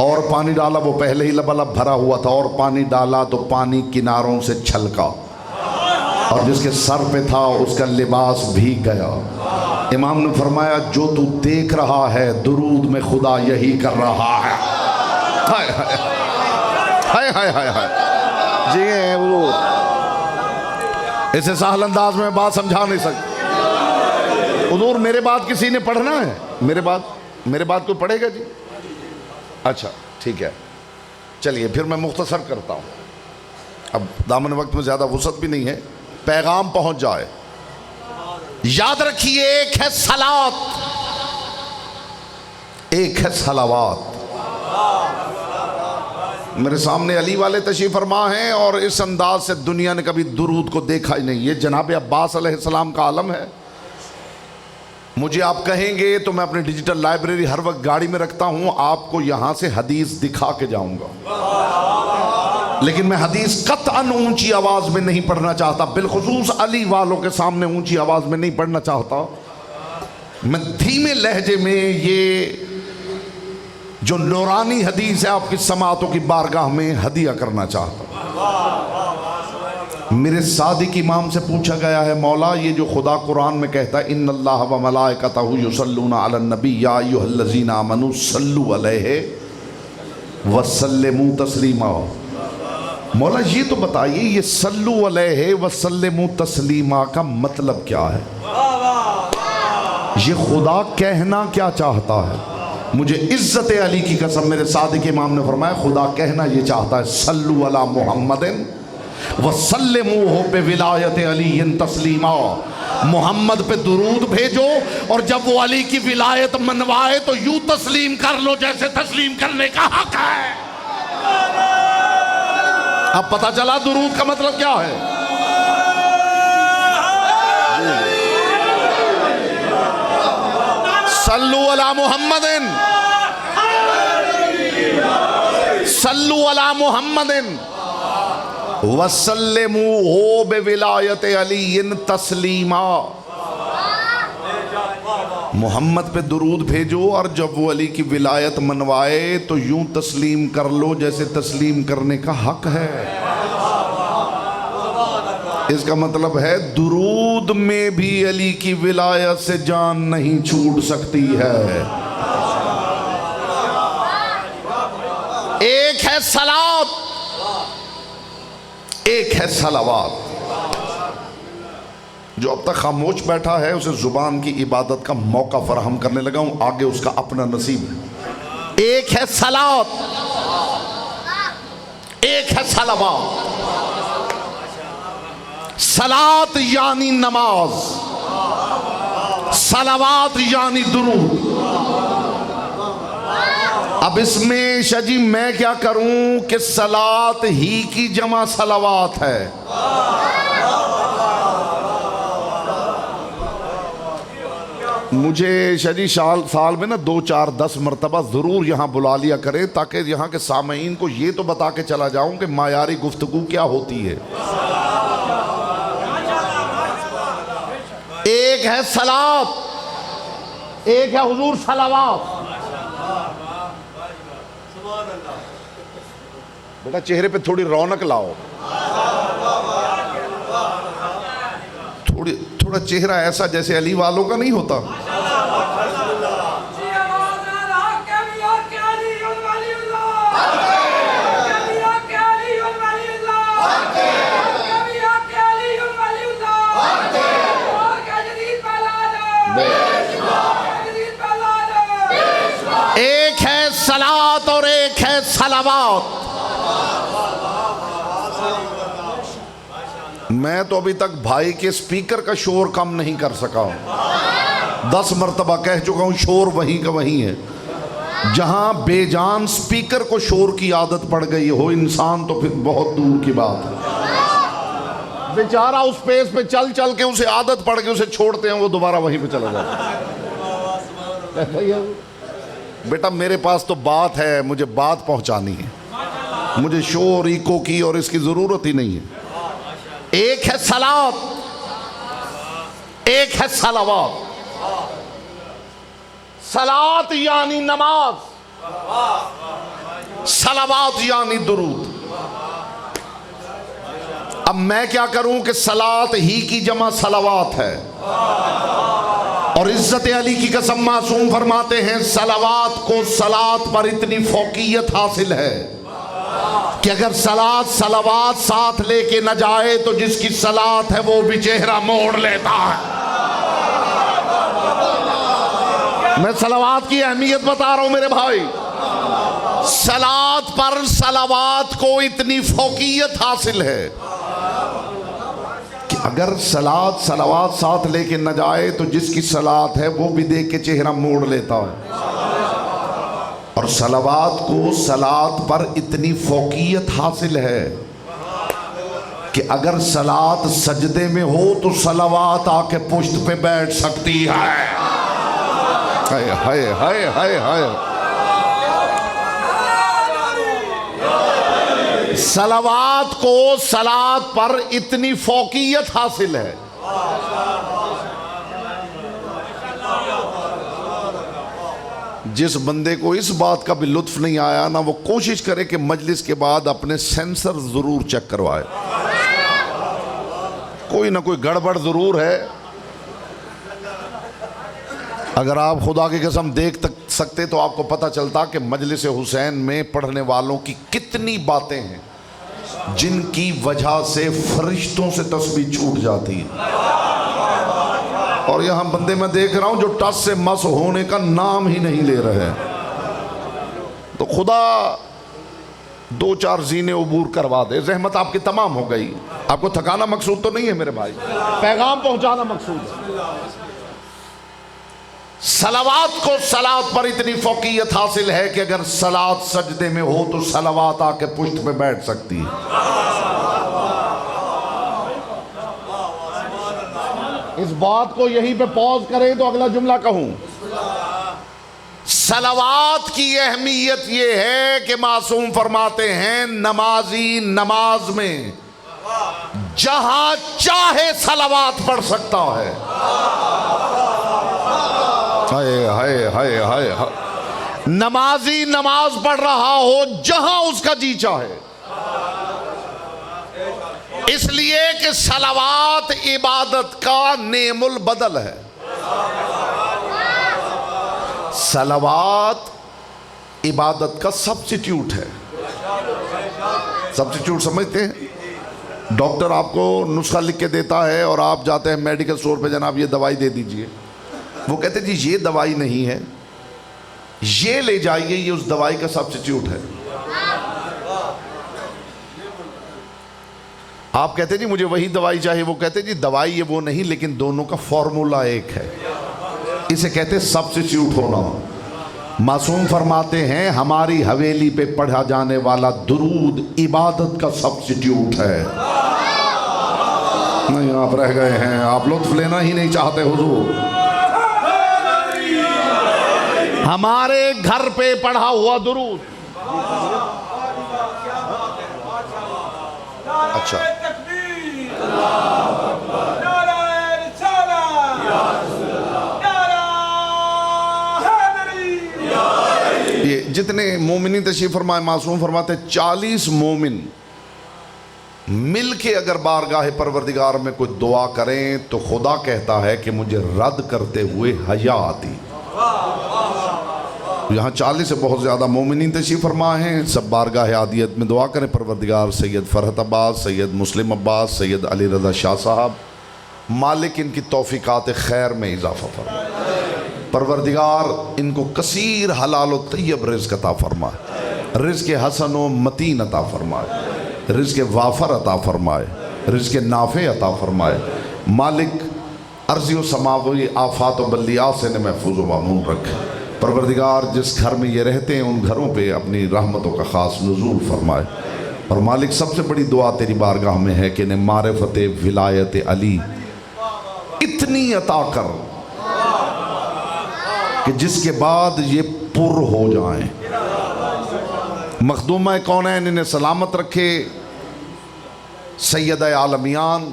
اور پانی ڈالا، وہ پہلے ہی لبالب بھرا ہوا تھا، اور پانی ڈالا تو پانی کناروں سے چھلکا اور جس کے سر پہ تھا اس کا لباس بھیگ گیا. امام نے فرمایا جو تو دیکھ رہا ہے درود میں خدا یہی کر رہا ہے. ہائے ہائے ہائے ہائے ہائے. جی حضور اسے سہل انداز میں بات سمجھا نہیں سکتے. حضور میرے بعد کسی نے پڑھنا ہے؟ میرے بعد کوئی پڑھے گا؟ جی اچھا ٹھیک ہے، چلیے پھر میں مختصر کرتا ہوں. اب دامن وقت میں زیادہ وسعت بھی نہیں ہے، پیغام پہنچ جائے. یاد رکھیے ایک ہے صلات، ایک ہے صلوات. میرے سامنے علی والے تشریف فرما ہیں اور اس انداز سے دنیا نے کبھی درود کو دیکھا ہی نہیں. یہ جناب عباس علیہ السلام کا عالم ہے. مجھے آپ کہیں گے تو میں اپنی ڈیجیٹل لائبریری ہر وقت گاڑی میں رکھتا ہوں، آپ کو یہاں سے حدیث دکھا کے جاؤں گا، لیکن میں حدیث قطعاً اونچی آواز میں نہیں پڑھنا چاہتا، بالخصوص علی والوں کے سامنے اونچی آواز میں نہیں پڑھنا چاہتا. میں دھیمے لہجے میں یہ جو نورانی حدیث ہے آپ کی سماعتوں کی بارگاہ میں ہدیہ کرنا چاہتا ہوں. میرے صادق امام سے پوچھا گیا ہے مولا یہ جو خدا قرآن میں کہتا ہے ان اللہ و ملائکتہ یصلون علی النبی یا ایھا الذین آمنوا صلوا علیہ وسلموا تسلیما، مولا یہ تو بتائیے یہ صلو علیہ وسلموا تسلیما کا مطلب کیا ہے؟ یہ خدا کہنا کیا چاہتا ہے؟ مجھے عزت علی کی قسم میرے صادق امام نے فرمایا خدا کہنا یہ چاہتا ہے صلو علی محمد وسلموا بولایت علی تسلیما، محمد پہ درود بھیجو اور جب وہ علی کی ولایت منوائے تو یوں تسلیم کر لو جیسے تسلیم کرنے کا حق ہے. اب پتہ چلا درود کا مطلب کیا ہے. صلو علی محمد، صلو علی محمد وسلموا بولایت علی تسلیما. محمد پہ درود بھیجو اور جب وہ علی کی ولایت منوائے تو یوں تسلیم کر لو جیسے تسلیم کرنے کا حق ہے. اس کا مطلب ہے درود میں بھی علی کی ولایت سے جان نہیں چھوٹ سکتی ہے. ایک ہے صلات، ایک ہے صلوات. جو اب تک خاموش بیٹھا ہے اسے زبان کی عبادت کا موقع فراہم کرنے لگا ہوں، آگے اس کا اپنا نصیب ہے. ایک ہے صلات، ایک ہے صلوات. صلات یعنی نماز، صلوات یعنی درود. اب اس میں شجی میں کیا کروں کہ صلات ہی کی جمع صلوات ہے. مجھے شجی سال میں نا 2 4 10 مرتبہ ضرور یہاں بلا لیا کرے تاکہ یہاں کے سامعین کو یہ تو بتا کے چلا جاؤں کہ معیاری گفتگو کیا ہوتی ہے. ایک ہے صلات، ایک ہے حضور صلوات. بیٹا چہرے پہ تھوڑی رونق لاؤ، تھوڑا چہرہ ایسا جیسے علی والوں کا نہیں ہوتا. ایک ہے صلات اور ایک ہے صلوات. میں تو ابھی تک بھائی کے سپیکر کا شور کم نہیں کر سکا ہوں. 10 مرتبہ کہہ چکا ہوں شور وہیں کا وہیں ہے. جہاں بے جان سپیکر کو شور کی عادت پڑ گئی ہو انسان تو پھر بہت دور کی بات ہے. بیچارہ اس پیس پہ چل چل کے اسے عادت پڑ گئی، اسے چھوڑتے ہیں وہ دوبارہ وہیں پہ چلا جاتا ہے. بیٹا میرے پاس تو بات ہے، مجھے بات پہنچانی ہے، مجھے شور ایکو کی اور اس کی ضرورت ہی نہیں ہے. ایک ہے صلات، ایک ہے صلوات. صلات یعنی نماز، صلوات یعنی درود. اب میں کیا کروں کہ صلات ہی کی جمع صلوات ہے، اور عزت علی کی قسم معصوم فرماتے ہیں صلوات کو صلات پر اتنی فوقیت حاصل ہے کہ اگر صلات صلوات ساتھ لے کے نہ جائے تو جس کی صلات ہے وہ بھی چہرہ موڑ لیتا ہے. میں صلوات کی اہمیت بتا رہا ہوں میرے بھائی. صلات پر صلوات کو اتنی فوقیت حاصل ہے کہ اگر صلات صلوات ساتھ لے کے نہ جائے تو جس کی صلات ہے وہ بھی دیکھ کے چہرہ موڑ لیتا ہے. اور صلوات کو صلات پر اتنی فوقیت حاصل ہے کہ اگر صلات سجدے میں ہو تو صلوات آ کے پشت پہ بیٹھ سکتی ہے. ہائے ہائے ہائے ہائے ہائے. صلوات کو صلات پر اتنی فوقیت حاصل ہے. جس بندے کو اس بات کا بھی لطف نہیں آیا نا وہ کوشش کرے کہ مجلس کے بعد اپنے سینسر ضرور چیک کروائے. کوئی نہ کوئی گڑبڑ ضرور ہے. اگر آپ خدا کی قسم دیکھ سکتے تو آپ کو پتہ چلتا کہ مجلس حسین میں پڑھنے والوں کی کتنی باتیں ہیں جن کی وجہ سے فرشتوں سے تسبیح چھوٹ جاتی ہے. اور یہاں بندے میں دیکھ رہا ہوں جو ٹس سے مس ہونے کا نام ہی نہیں لے رہے. تو خدا 2-4 زینے عبور کروا دے. زحمت آپ کی تمام ہو گئی. آپ کو تھکانا مقصود تو نہیں ہے میرے بھائی، پیغام پہنچانا مقصود ہے. صلوات کو صلات پر اتنی فوقیت حاصل ہے کہ اگر صلات سجدے میں ہو تو صلوات آ کے پشت پہ بیٹھ سکتی ہے. اس بات کو یہیں پہ پوز کریں تو اگلا جملہ کہوں. صلوات کی اہمیت یہ ہے کہ معصوم فرماتے ہیں نمازی نماز میں جہاں چاہے صلوات پڑھ سکتا ہے. ہائے ہائے ہائے ہائے. نمازی نماز پڑھ رہا ہو جہاں اس کا جی چاہے، اس لیے کہ صلوات عبادت کا نعم البدل ہے. صلوات عبادت کا سبسٹیوٹ ہے. سبسٹیوٹ سمجھتے ہیں؟ ڈاکٹر آپ کو نسخہ لکھ کے دیتا ہے اور آپ جاتے ہیں میڈیکل سٹور پہ، جناب یہ دوائی دے دیجئے. وہ کہتے ہیں جی یہ دوائی نہیں ہے، یہ لے جائیے، یہ اس دوائی کا سبسٹیوٹ ہے. آپ کہتے ہیں جی مجھے وہی دوائی چاہیے، وہ کہتے ہیں جی دوائی یہ وہ نہیں لیکن دونوں کا فارمولا ایک ہے. اسے کہتے ہیں سبسٹیوٹ ہونا. معصوم فرماتے ہیں ہماری حویلی پہ پڑھا جانے والا درود عبادت کا سبسٹیوٹ ہے. نہیں آپ رہ گئے ہیں، آپ لطف لینا ہی نہیں چاہتے حضور. ہمارے گھر پہ پڑھا ہوا درود. اچھا جتنے مومنین تشریف فرمائے معصوم فرماتے 40 مومن مل کے اگر بارگاہ پروردگار میں کوئی دعا کریں تو خدا کہتا ہے کہ مجھے رد کرتے ہوئے حیا آتی. یہاں 40 سے بہت زیادہ مومنین تشریف فرما ہیں. سب بارگاہ عادیت میں دعا کریں پروردگار سید فرحت عباس، سید مسلم عباس، سید علی رضا شاہ صاحب، مالک ان کی توفیقات خیر میں اضافہ فرمائے. پروردگار ان کو کثیر حلال و طیب رزق عطا فرمائے، رزق حسن و متین عطا فرمائے، رزق وافر عطا فرمائے، رزق نافع عطا فرمائے. مالک ارضی و سماوی آفات و بلیات سے انہیں محفوظ و معمون رکھے. پروردگار جس گھر میں یہ رہتے ہیں ان گھروں پہ اپنی رحمتوں کا خاص نزول فرمائے. اور مالک سب سے بڑی دعا تیری بارگاہ میں ہے کہ انہیں معرفت ولایت علی اتنی عطا کر کہ جس کے بعد یہ پر ہو جائیں. مخدومہ کونین انہیں سلامت رکھے. سیدہ عالمیان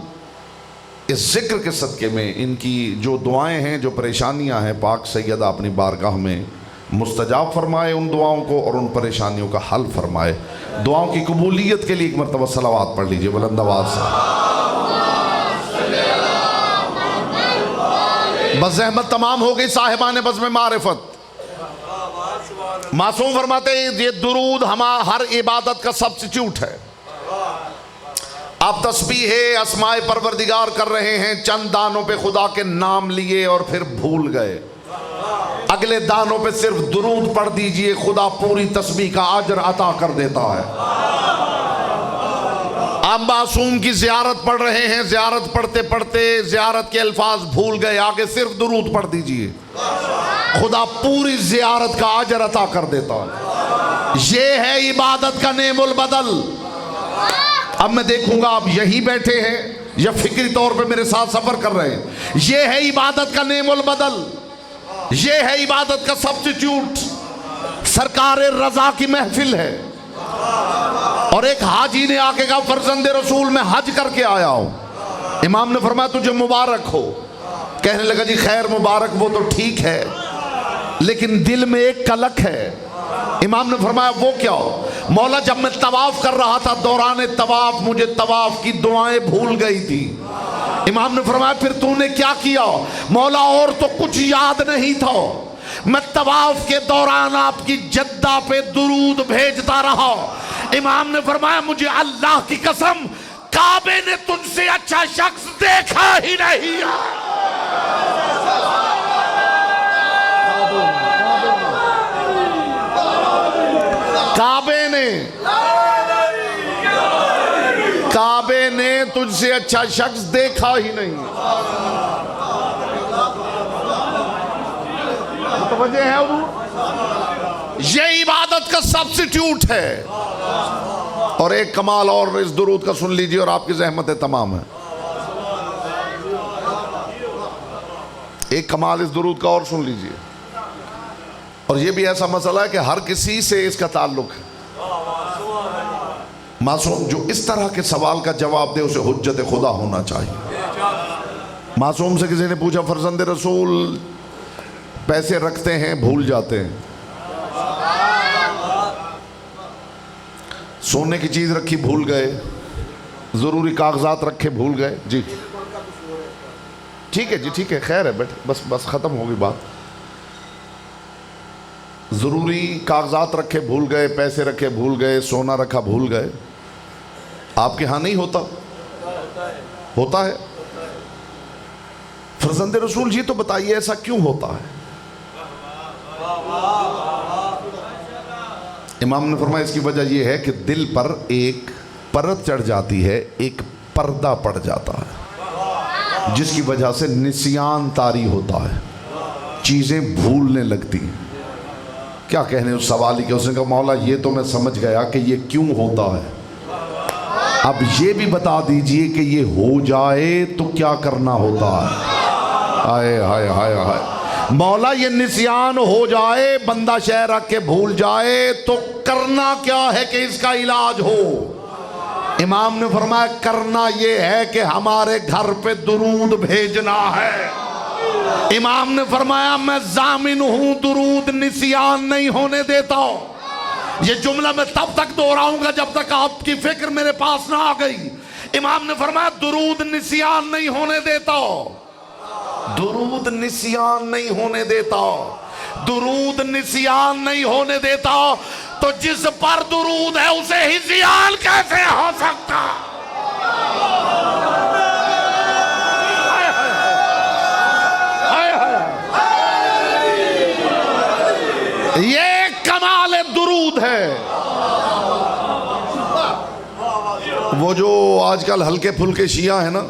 اس ذکر کے صدقے میں ان کی جو دعائیں ہیں، جو پریشانیاں ہیں، پاک سیدہ اپنی بارگاہ میں مستجاب فرمائے ان دعاؤں کو اور ان پریشانیوں کا حل فرمائے. دعاؤں کی قبولیت کے لیے ایک مرتبہ صلوات پڑھ لیجئے بلند آواز سے. بس زحمت تمام ہو گئی صاحبان بزم معرفت. معصوم فرماتے ہیں یہ درود ہر عبادت کا سبسٹیوٹ ہے. آپ تسبیح اسماء پروردگار کر رہے ہیں، چند دانوں پہ خدا کے نام لیے اور پھر بھول گئے. اگلے دانوں پہ صرف درود پڑھ دیجئے، خدا پوری تسبیح کا اجر عطا کر دیتا ہے. آپ معصوم کی زیارت پڑھ رہے ہیں، زیارت پڑھتے پڑھتے زیارت کے الفاظ بھول گئے، آگے صرف درود پڑھ دیجئے، خدا پوری زیارت کا اجر عطا کر دیتا ہے. یہ ہے عبادت کا نعم البدل. اب میں دیکھوں گا آپ یہی بیٹھے ہیں یا فکری طور پہ میرے ساتھ سفر کر رہے ہیں. یہ ہے عبادت کا نعم البدل، یہ ہے عبادت کا سبسٹیوٹ. سرکار رضا کی محفل ہے اور ایک حاجی نے آکے کہا فرزند رسول میں حج کر کے آیا ہوں. امام نے فرمایا تجھے مبارک ہو. کہنے لگا جی خیر مبارک وہ تو ٹھیک ہے لیکن دل میں ایک کلک ہے. امام نے فرمایا وہ کیا ہو؟ مولا جب میں طواف کر رہا تھا دوران طواف مجھے طواف کی دعائیں بھول گئی تھی. امام نے فرمایا پھر تو نے کیا کیا؟ مولا اور تو کچھ یاد نہیں تھا، میں طواف کے دوران آپ کی جدہ پہ درود بھیجتا رہا. امام نے فرمایا مجھے اللہ کی قسم کعبے نے تجھ سے اچھا شخص دیکھا ہی نہیں. کعبے نے تجھ سے اچھا شخص دیکھا ہی نہیں. متوجہ ہے وہ؟ یہ عبادت کا سبسٹیوٹ ہے. اور ایک کمال اور اس درود کا سن لیجئے اور آپ کی زحمتیں تمام ہیں. ایک کمال اس درود کا اور سن لیجئے. اور یہ بھی ایسا مسئلہ ہے کہ ہر کسی سے اس کا تعلق ہے. معصوم جو اس طرح کے سوال کا جواب دے اسے حجت خدا ہونا چاہیے. معصوم سے کسی نے پوچھا فرزند رسول پیسے رکھتے ہیں بھول جاتے ہیں، سونے کی چیز رکھی بھول گئے، ضروری کاغذات رکھے بھول گئے. جی ٹھیک ہے جی ٹھیک ہے خیر ہے بیٹھے بس ختم ہوگی بات. ضروری کاغذات رکھے بھول گئے، پیسے رکھے بھول گئے، سونا رکھا بھول گئے. آپ کے ہاں نہیں ہوتا؟ ہوتا ہے. فرزند رسول یہ تو بتائیے ایسا کیوں ہوتا ہے؟ امام نے فرمایا اس کی وجہ یہ ہے کہ دل پر ایک پرت چڑھ جاتی ہے، ایک پردہ پڑ جاتا ہے جس کی وجہ سے نسیان طاری ہوتا ہے، چیزیں بھولنے لگتی ہیں. کیا کہنے اس سوال ہی کہ اس نے کہا مولا یہ تو میں سمجھ گیا کہ یہ کیوں ہوتا ہے، اب یہ بھی بتا دیجئے کہ یہ ہو جائے تو کیا کرنا ہوتا ہے. ہائے ہائے ہائے ہائے. مولا یہ نسیان ہو جائے، بندہ شے رکھ کے بھول جائے تو کرنا کیا ہے کہ اس کا علاج ہو؟ امام نے فرمایا کرنا یہ ہے کہ ہمارے گھر پہ درود بھیجنا ہے. امام نے فرمایا میں ضامن ہوں درود نسیان نہیں ہونے دیتا ہوں. یہ جملہ میں تب تک دہراؤں گا جب تک آپ کی فکر میرے پاس نہ آ گئی. امام نے فرمایا درود نسیان نہیں ہونے دیتا, درود نسیان نہیں ہونے دیتا, درود نسیان نہیں ہونے دیتا. تو جس پر درود ہے اسے ہزیان کیسے ہو سکتا؟ یہ کمال درود ہے. وہ جو آج کل ہلکے پھلکے شیعہ ہیں نا,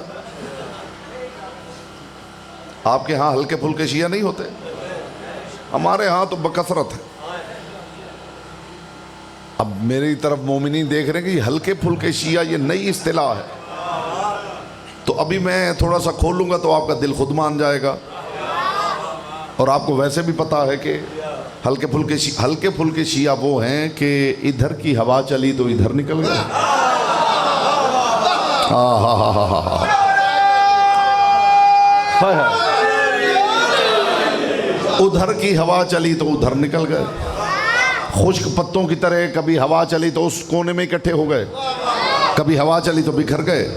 آپ کے ہاں ہلکے پھلکے شیعہ نہیں ہوتے, ہمارے ہاں تو بکثرت ہے. اب میری طرف مومنین دیکھ رہے ہیں کہ یہ ہلکے پھلکے شیعہ یہ نئی اصطلاح ہے, تو ابھی میں تھوڑا سا کھولوں گا تو آپ کا دل خود مان جائے گا. اور آپ کو ویسے بھی پتا ہے کہ ہلکے پھلکے شیعہ وہ ہیں کہ ادھر کی ہوا چلی تو ادھر نکل گئے. ادھر کی ہوا چلی تو ادھر نکل گئے. خشک پتوں کی طرح کبھی ہوا چلی تو اس کونے میں اکٹھے ہو گئے, کبھی ہوا چلی تو بکھر گئے,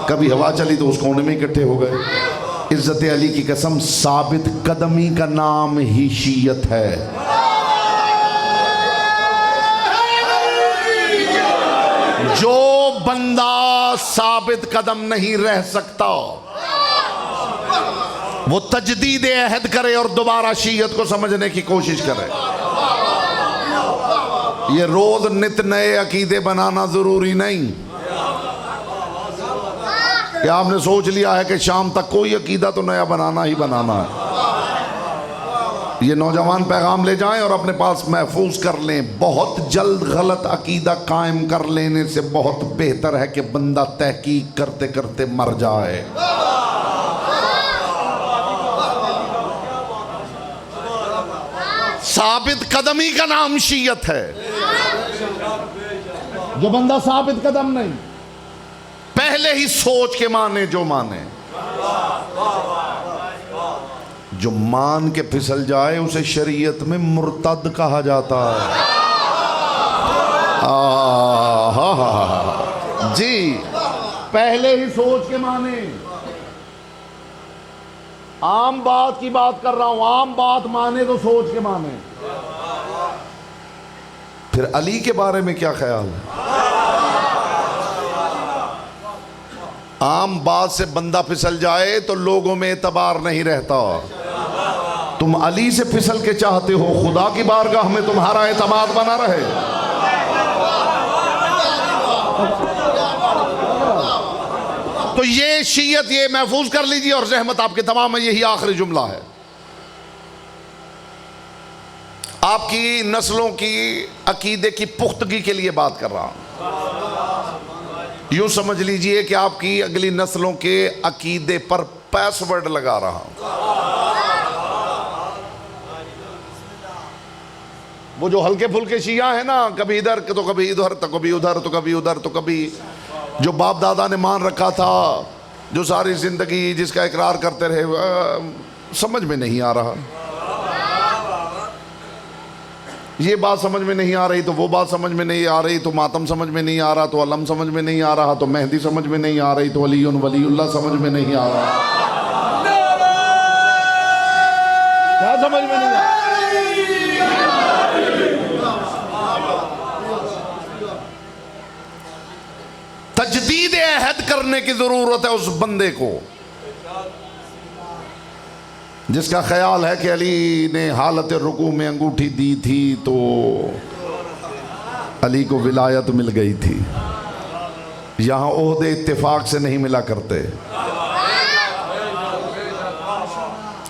کبھی ہوا چلی تو اس کونے میں اکٹھے ہو گئے. عزت علی کی قسم ثابت قدمی کا نام ہی شیعت ہے. جو بندہ ثابت قدم نہیں رہ سکتا وہ تجدید عہد کرے اور دوبارہ شیعت کو سمجھنے کی کوشش کرے. یہ روز نت نئے عقیدے بنانا ضروری نہیں کہ آپ نے سوچ لیا ہے کہ شام تک کوئی عقیدہ تو نیا بنانا ہی بنانا ہے. یہ نوجوان پیغام لے جائیں اور اپنے پاس محفوظ کر لیں. بہت جلد غلط عقیدہ قائم کر لینے سے بہت بہتر ہے کہ بندہ تحقیق کرتے کرتے مر جائے. ثابت قدمی کا نام شیعت ہے. جو بندہ ثابت قدم نہیں, پہلے ہی سوچ کے مانے جو مانے, جو مان کے پھسل جائے اسے شریعت میں مرتد کہا جاتا ہے. جی پہلے ہی سوچ کے مانے. عام بات کی بات کر رہا ہوں, عام بات مانے تو سوچ کے مانے. پھر علی کے بارے میں کیا خیال ہے؟ عام بات سے بندہ پھسل جائے تو لوگوں میں اعتبار نہیں رہتا. تم علی سے پھسل کے چاہتے ہو خدا کی بارگاہ میں تمہارا اعتماد بنا رہے. تو یہ شیعت یہ محفوظ کر لیجیے اور زحمت آپ کے تمام میں. یہی آخری جملہ ہے. آپ کی نسلوں کی عقیدے کی پختگی کے لیے بات کر رہا ہوں. یوں سمجھ لیجئے کہ آپ کی اگلی نسلوں کے عقیدے پر پیس ورڈ لگا رہا ہوں. وہ جو ہلکے پھلکے شیعہ ہیں نا, کبھی ادھر تو کبھی ادھر تو کبھی ادھر تو کبھی ادھر تو کبھی, جو باپ دادا نے مان رکھا تھا, جو ساری زندگی جس کا اقرار کرتے رہے, سمجھ میں نہیں آ رہا. یہ بات سمجھ میں نہیں آ رہی تو وہ بات سمجھ میں نہیں آ رہی, تو ماتم سمجھ میں نہیں آ رہا تو علم سمجھ میں نہیں آ رہا, تو مہدی سمجھ میں نہیں آ رہی تو ولی اللہ سمجھ میں نہیں آ رہا. کیا سمجھ میں نہیں آ رہا؟ تجدید عہد کرنے کی ضرورت ہے اس بندے کو جس کا خیال ہے کہ علی نے حالت رکوع میں انگوٹھی دی تھی تو علی کو ولایت مل گئی تھی. یہاں عہدے اتفاق سے نہیں ملا کرتے.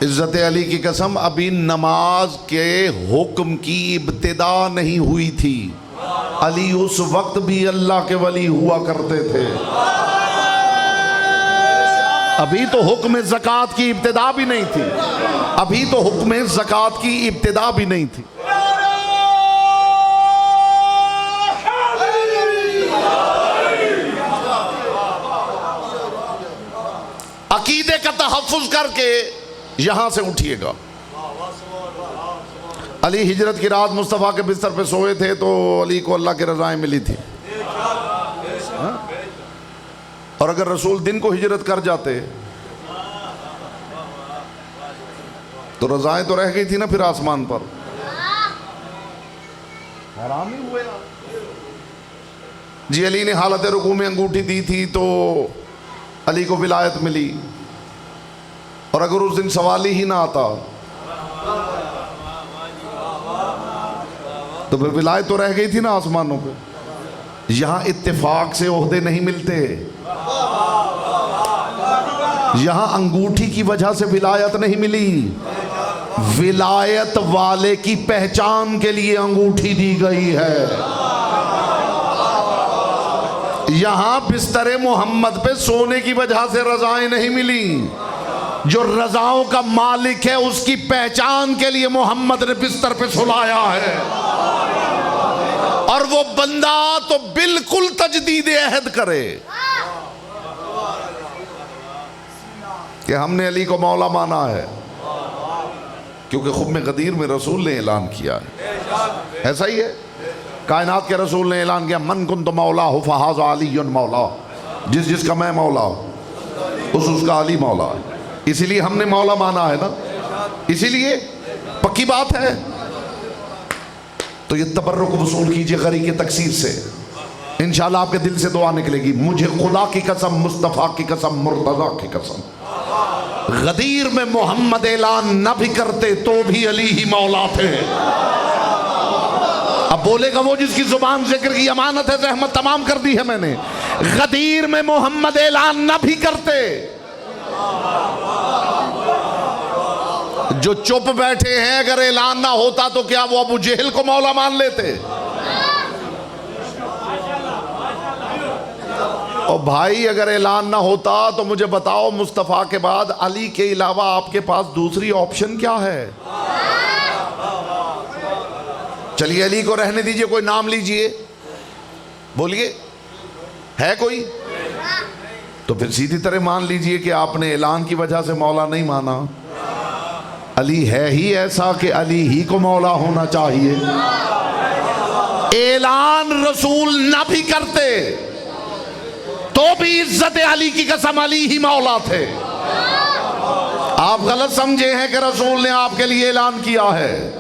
عزت علی کی قسم ابھی نماز کے حکم کی ابتدا نہیں ہوئی تھی. علی اس وقت بھی اللہ کے ولی ہوا کرتے تھے. ابھی تو حکم زکوٰۃ کی ابتدا بھی نہیں تھی. ابھی تو حکم زکوٰۃ کی ابتدا بھی نہیں تھی. عقیدے کا تحفظ کر کے یہاں سے اٹھیے گا۔ علی ہجرت کی رات مصطفیٰ کے بستر پہ سوئے تھے تو علی کو اللہ کی رضائیں ملی تھی، اور اگر رسول دن کو ہجرت کر جاتے تو رضائیں تو رہ گئی تھی نا پھر آسمان پر۔ حیران ہی ہوئے جی۔ علی نے حالت رکوع میں انگوٹھی دی تھی تو علی کو ولایت ملی، اور اگر اس دن سوال ہی نہ آتا تو پھر ولایت تو رہ گئی تھی نا آسمانوں پہ۔ یہاں اتفاق سے عہدے نہیں ملتے، یہاں انگوٹھی کی وجہ سے ولایت نہیں ملی، ولایت والے کی پہچان کے لیے انگوٹھی دی گئی ہے۔ یہاں بستر محمد پہ سونے کی وجہ سے رضائیں نہیں ملی، جو رضاؤں کا مالک ہے اس کی پہچان کے لیے محمد نے بستر پہ سلایا ہے، اور وہ بندہ تو بالکل تجدید عہد کرے کہ ہم نے علی کو مولا مانا ہے، کیونکہ خم غدیر میں رسول نے اعلان کیا ہے۔ ایسا ہی ہے، کائنات کے رسول نے اعلان کیا من کنت مولا فہذا علی مولا، جس جس کا میں مولا ہوں اس کا علی مولا ہے۔ اسی لیے ہم نے مولا مانا ہے نا، اسی لیے پکی بات ہے۔ تو یہ تبرک وصول کیجئے غری کے تکثیر سے، انشاءاللہ آپ کے دل سے دعا نکلے گی۔ مجھے خدا کی قسم، مصطفیٰ کی قسم، مرتضیٰ کی قسم، غدیر میں محمد اعلان نہ بھی کرتے تو بھی علی ہی مولا تھے۔ اب بولے گا وہ جس کی زبان ذکر کی امانت ہے، زحمت تمام کر دی ہے میں نے۔ غدیر میں محمد اعلان نہ بھی کرتے، جو چپ بیٹھے ہیں، اگر اعلان نہ ہوتا تو کیا وہ ابو جہل کو مولا مان لیتے؟ اور بھائی اگر اعلان نہ ہوتا تو مجھے بتاؤ مصطفیٰ کے بعد علی کے علاوہ آپ کے پاس دوسری آپشن کیا ہے؟ چلیے علی کو رہنے دیجئے، کوئی نام لیجئے، بولیے ہے کوئی؟ تو پھر سیدھی طرح مان لیجئے کہ آپ نے اعلان کی وجہ سے مولا نہیں مانا، علی ہے ہی ایسا کہ علی ہی کو مولا ہونا چاہیے۔ اعلان رسول نہ بھی کرتے تو بھی عزت علی کی قسم علی ہی مولا تھے۔ آپ غلط سمجھے ہیں کہ رسول نے آپ کے لیے اعلان کیا ہے۔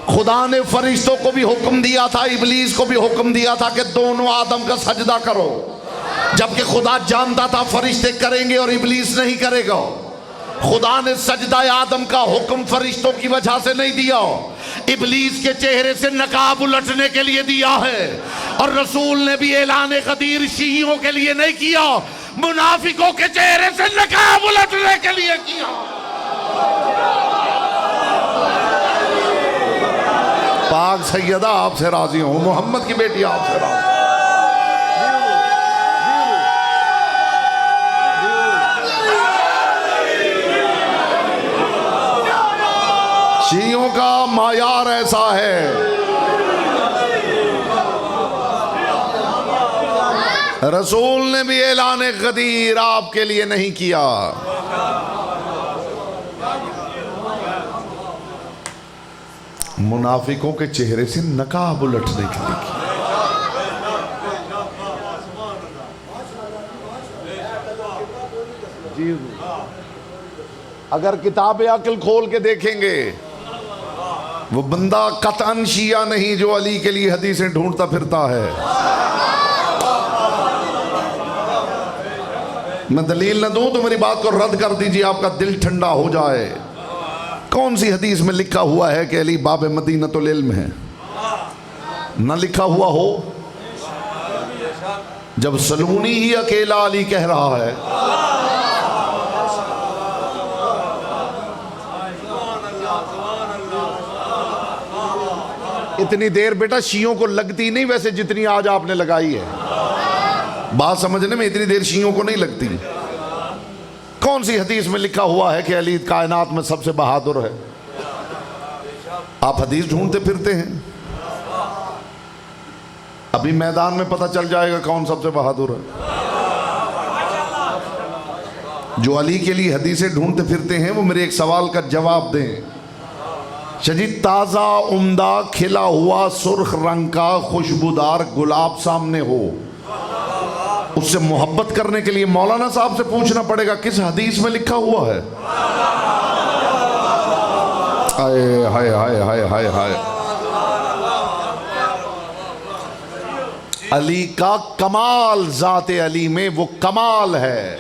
خدا نے فرشتوں کو بھی حکم دیا تھا، ابلیس کو بھی حکم دیا تھا کہ دونوں آدم کا سجدہ کرو، جبکہ خدا جانتا تھا فرشتے کریں گے اور ابلیس نہیں کرے گا۔ خدا نے سجدہ آدم کا حکم فرشتوں کی وجہ سے نہیں دیا، ابلیس کے چہرے سے نقاب الٹنے کے لیے دیا ہے۔ اور رسول نے بھی اعلان غدیر شیعوں کے لیے نہیں کیا، منافقوں کے چہرے سے نقاب الٹنے کے لیے کیا۔ پاک سیدہ آپ سے راضی ہوں، محمد کی بیٹی آپ سے راضی ہوں۔ شیعوں کا معیار ایسا ہے، رسول نے بھی اعلان غدیر آپ کے لیے نہیں کیا۔ منافقوں کے چہرے سے نقاب الٹنے کے لیے کیا۔ اگر کتاب عقل کھول کے دیکھیں گے، وہ بندہ قطعاً شیعہ نہیں جو علی کے لیے حدیثیں ڈھونڈتا پھرتا ہے۔ میں دلیل نہ دوں تو میری بات کو رد کر دیجئے، آپ کا دل ٹھنڈا ہو جائے۔ کون سی حدیث میں لکھا ہوا ہے کہ علی باب مدینۃ العلم ہے؟ نہ لکھا ہوا ہو، جب سلونی ہی اکیلا علی کہہ رہا ہے۔ اتنی دیر بیٹا شیعوں کو لگتی نہیں ویسے جتنی آج آپ نے لگائی ہے، بات سمجھنے میں اتنی دیر شیعوں کو نہیں لگتی۔ کون سی حدیث میں لکھا ہوا ہے کہ علی کائنات میں سب سے بہادر ہے؟ آپ حدیث ڈھونڈتے پھرتے ہیں، ابھی میدان میں پتہ چل جائے گا کون سب سے بہادر ہے۔ جو علی کے لیے حدیثیں ڈھونڈتے پھرتے ہیں وہ میرے ایک سوال کا جواب دیں. شجید تازہ عمدہ کھلا ہوا سرخ رنگ کا خوشبودار گلاب سامنے ہو، اس سے محبت کرنے کے لیے مولانا صاحب سے پوچھنا پڑے گا کس حدیث میں لکھا ہوا ہے؟ ہائے ہائے ہائے ہائے ہائے ہائے. علی کا کمال ذات علی میں وہ کمال ہے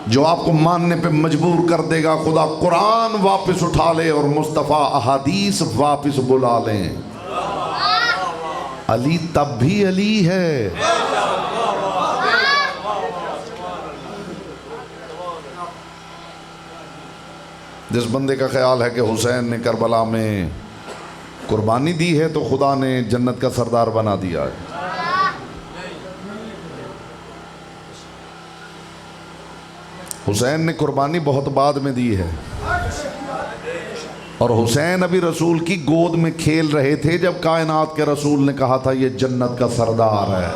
جو آپ کو ماننے پہ مجبور کر دے گا. خدا قرآن واپس اٹھا لے اور مصطفیٰ احادیث واپس بلا لیں. علی تب بھی علی ہے. جس بندے کا خیال ہے کہ حسین نے کربلا میں قربانی دی ہے تو خدا نے جنت کا سردار بنا دیا ہے. حسین نے قربانی بہت بعد میں دی ہے، اور حسین ابھی رسول کی گود میں کھیل رہے تھے جب کائنات کے رسول نے کہا تھا یہ جنت کا سردار ہے.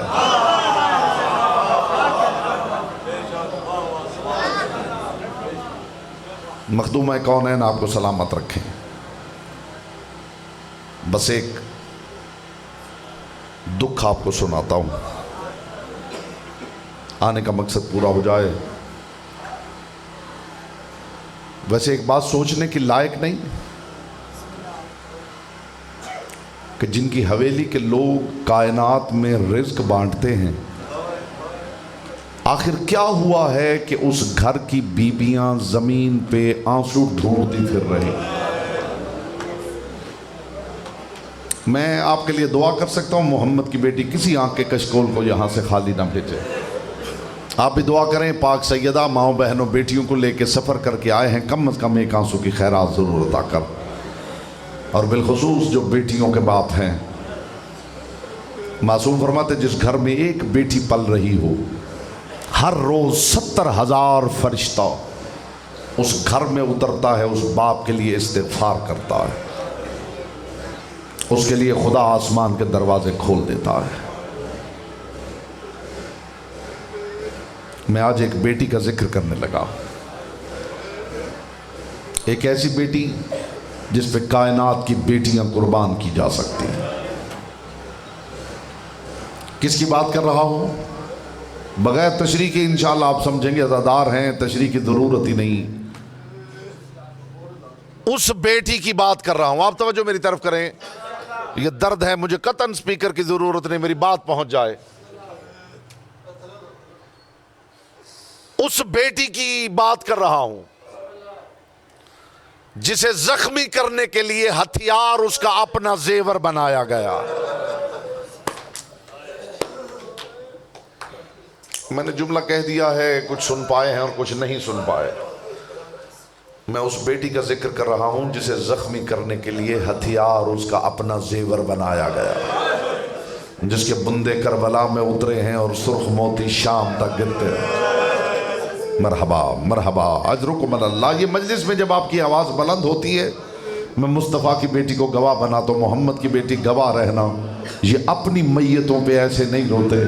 مخدومہ کونین آپ کو سلامت رکھیں. بس ایک دکھ آپ کو سناتا ہوں، آنے کا مقصد پورا ہو جائے. ویسے ایک بات سوچنے کی لائق نہیں کہ جن کی حویلی کے لوگ کائنات میں رزق بانٹتے ہیں، آخر کیا ہوا ہے کہ اس گھر کی بیبیاں زمین پہ آنسو ڈھونڈتی پھر رہی. میں آپ کے لیے دعا کر سکتا ہوں محمد کی بیٹی کسی آنکھ کے کشکول کو یہاں سے خالی نہ بھیجے. آپ بھی دعا کریں پاک سیدہ ماؤں بہنوں بیٹیوں کو لے کے سفر کر کے آئے ہیں، کم از کم ایک آنسو کی خیرات ضرور عطا کر. اور بالخصوص جو بیٹیوں کے باپ ہیں، معصوم فرماتے جس گھر میں ایک بیٹی پل رہی ہو، ہر روز 70,000 فرشتہ اس گھر میں اترتا ہے، اس باپ کے لیے استغفار کرتا ہے، اس کے لیے خدا آسمان کے دروازے کھول دیتا ہے. میں آج ایک بیٹی کا ذکر کرنے لگا، ایک ایسی بیٹی جس پہ کائنات کی بیٹیاں قربان کی جا سکتی ہیں. کس کی بات کر رہا ہوں؟ بغیر تشریح کے انشاءاللہ آپ سمجھیں گے، عزادار ہیں، تشریح کی ضرورت ہی نہیں. اس بیٹی کی بات کر رہا ہوں. آپ توجہ میری طرف کریں، یہ درد ہے، مجھے قطعاً سپیکر کی ضرورت نہیں، میری بات پہنچ جائے. اس بیٹی کی بات کر رہا ہوں جسے زخمی کرنے کے لیے ہتھیار اس کا اپنا زیور بنایا گیا. میں نے جملہ کہہ دیا ہے، کچھ سن پائے ہیں اور کچھ نہیں سن پائے. میں اس بیٹی کا ذکر کر رہا ہوں جسے زخمی کرنے کے لیے ہتھیار اس کا اپنا زیور بنایا گیا، جس کے بندے کربلا میں اترے ہیں اور سرخ موتی شام تک گرتے ہیں. مرحبا مرحبا اجرکم اللہ. یہ مجلس میں جب آپ کی آواز بلند ہوتی ہے، میں مصطفیٰ کی بیٹی کو گواہ بناتا ہوں. محمد کی بیٹی گواہ رہنا، یہ اپنی میتوں پہ ایسے نہیں روتے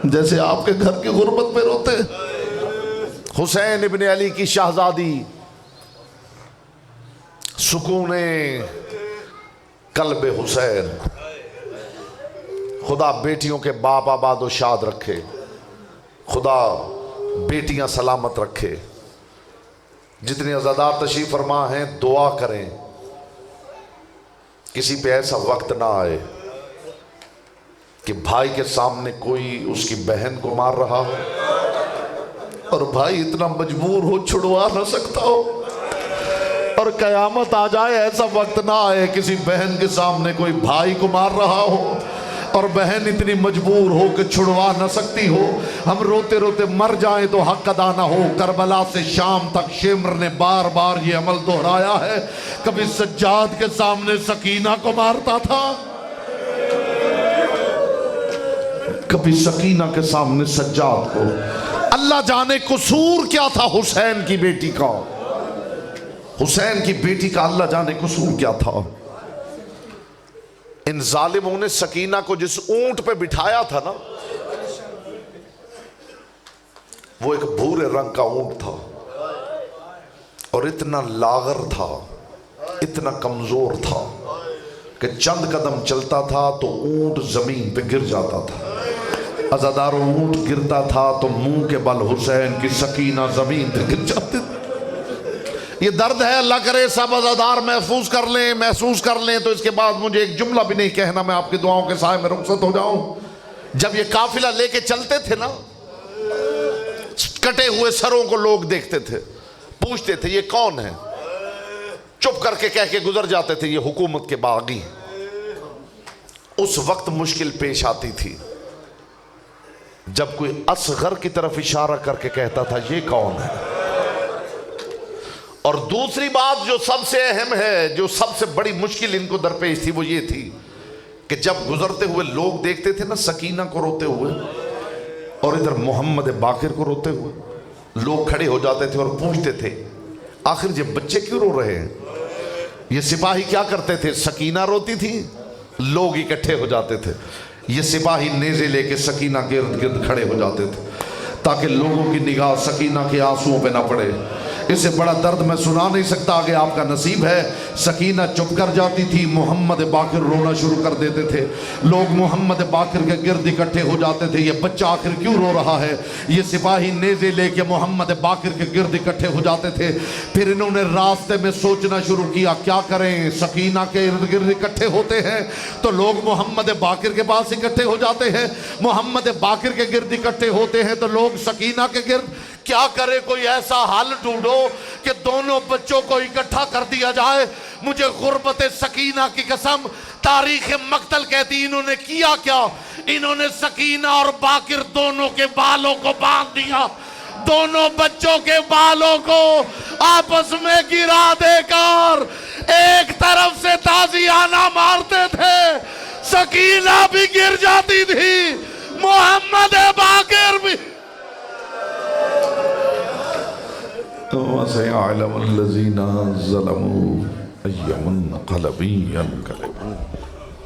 جیسے آپ کے گھر کی غربت پہ روتے. حسین ابن علی کی شہزادی، سکون قلب حسین. خدا بیٹیوں کے باپ آباد و شاد رکھے، خدا بیٹیاں سلامت رکھے. جتنے عزادار تشریف فرما ہیں دعا کریں کسی پہ ایسا وقت نہ آئے کہ بھائی کے سامنے کوئی اس کی بہن کو مار رہا ہو اور بھائی اتنا مجبور ہو چھڑوا نہ سکتا ہو، اور قیامت آ جائے ایسا وقت نہ آئے کسی بہن کے سامنے کوئی بھائی کو مار رہا ہو اور بہن اتنی مجبور ہو کہ چھڑوا نہ سکتی ہو. ہم روتے روتے مر جائیں تو حق ادا نہ ہو. کربلا سے شام تک شمر نے بار بار یہ عمل دہرایا ہے. کبھی سجاد کے سامنے سکینہ کو مارتا تھا، کبھی سکینہ کے سامنے سجاد کو. اللہ جانے قصور کیا تھا حسین کی بیٹی کا، حسین کی بیٹی کا اللہ جانے قصور کیا تھا. ان ظالموں نے سکینہ کو جس اونٹ پہ بٹھایا تھا نا، وہ ایک بھورے رنگ کا اونٹ تھا اور اتنا لاغر تھا، اتنا کمزور تھا کہ چند قدم چلتا تھا تو اونٹ زمین پہ گر جاتا تھا۔ عزاداروں اونٹ گرتا تھا تو منہ کے بل حسین کی سکینہ زمین پہ گر جاتے تھے۔ یہ درد ہے، اللہ کرے سب عزادار محفوظ کر لیں، محسوس کر لیں۔ تو اس کے بعد مجھے ایک جملہ بھی نہیں کہنا، میں آپ کی دعاؤں کے سائے میں رخصت ہو جاؤں۔ جب یہ قافلہ لے کے چلتے تھے نا، کٹے ہوئے سروں کو لوگ دیکھتے تھے، پوچھتے تھے یہ کون ہے، چپ کر کے کہہ کے گزر جاتے تھے یہ حکومت کے باغی۔ اس وقت مشکل پیش آتی تھی جب کوئی اصغر کی طرف اشارہ کر کے کہتا تھا یہ کون ہے۔ اور دوسری بات جو سب سے اہم ہے، جو سب سے بڑی مشکل ان کو درپیش تھی، وہ یہ تھی کہ جب گزرتے ہوئے لوگ دیکھتے تھے نا سکینہ کو روتے ہوئے اور ادھر محمد باقر کو روتے ہوئے، لوگ کھڑے ہو جاتے تھے اور پوچھتے تھے آخر یہ بچے کیوں رو رہے ہیں؟ یہ سپاہی کیا کرتے تھے؟ سکینہ روتی تھی، لوگ اکٹھے ہو جاتے تھے، یہ سپاہی نیزے لے کے سکینہ کے ارد گرد کھڑے ہو جاتے تھے تاکہ لوگوں کی نگاہ سکینہ کے آنسوؤں پہ نہ پڑے۔ اس سے بڑا درد میں سنا نہیں سکتا، آگے آپ کا نصیب ہے۔ سکینہ چپ کر جاتی تھی، محمد باقر رونا شروع کر دیتے تھے، لوگ محمد باقر کے گرد اکٹھے ہو جاتے تھے، یہ بچہ آخر کیوں رو رہا ہے؟ یہ سپاہی نیزے لے کے محمد باقر کے گرد اکٹھے ہو جاتے تھے۔ پھر انہوں نے راستے میں سوچنا شروع کیا کیا کریں، سکینہ کے ارد گرد اکٹھے ہوتے ہیں تو لوگ محمد باقر کے پاس اکٹھے ہو جاتے ہیں، محمد باقر کے گرد اکٹھے ہوتے ہیں تو لوگ سکینہ کے گرد۔ کیا کرے؟ کوئی ایسا حل ڈھونڈو کہ دونوں بچوں کو اکٹھا کر دیا جائے۔ مجھے غربت سکینہ کی قسم، تاریخ مقتل کہتی انہوں نے کیا کیا؟ انہوں نے سکینہ اور باقر دونوں کے بالوں کو باندھ دیا، دونوں بچوں کے بالوں کو آپس میں گرا دے کر ایک طرف سے تازیانہ مارتے تھے، سکینہ بھی گر جاتی تھی، محمد باقر بھی۔ وَسَيَعْلَمُ الَّذِينَ ظَلَمُوا أَيَّ مُنْقَلَبٍ يَنْقَلِبُونَ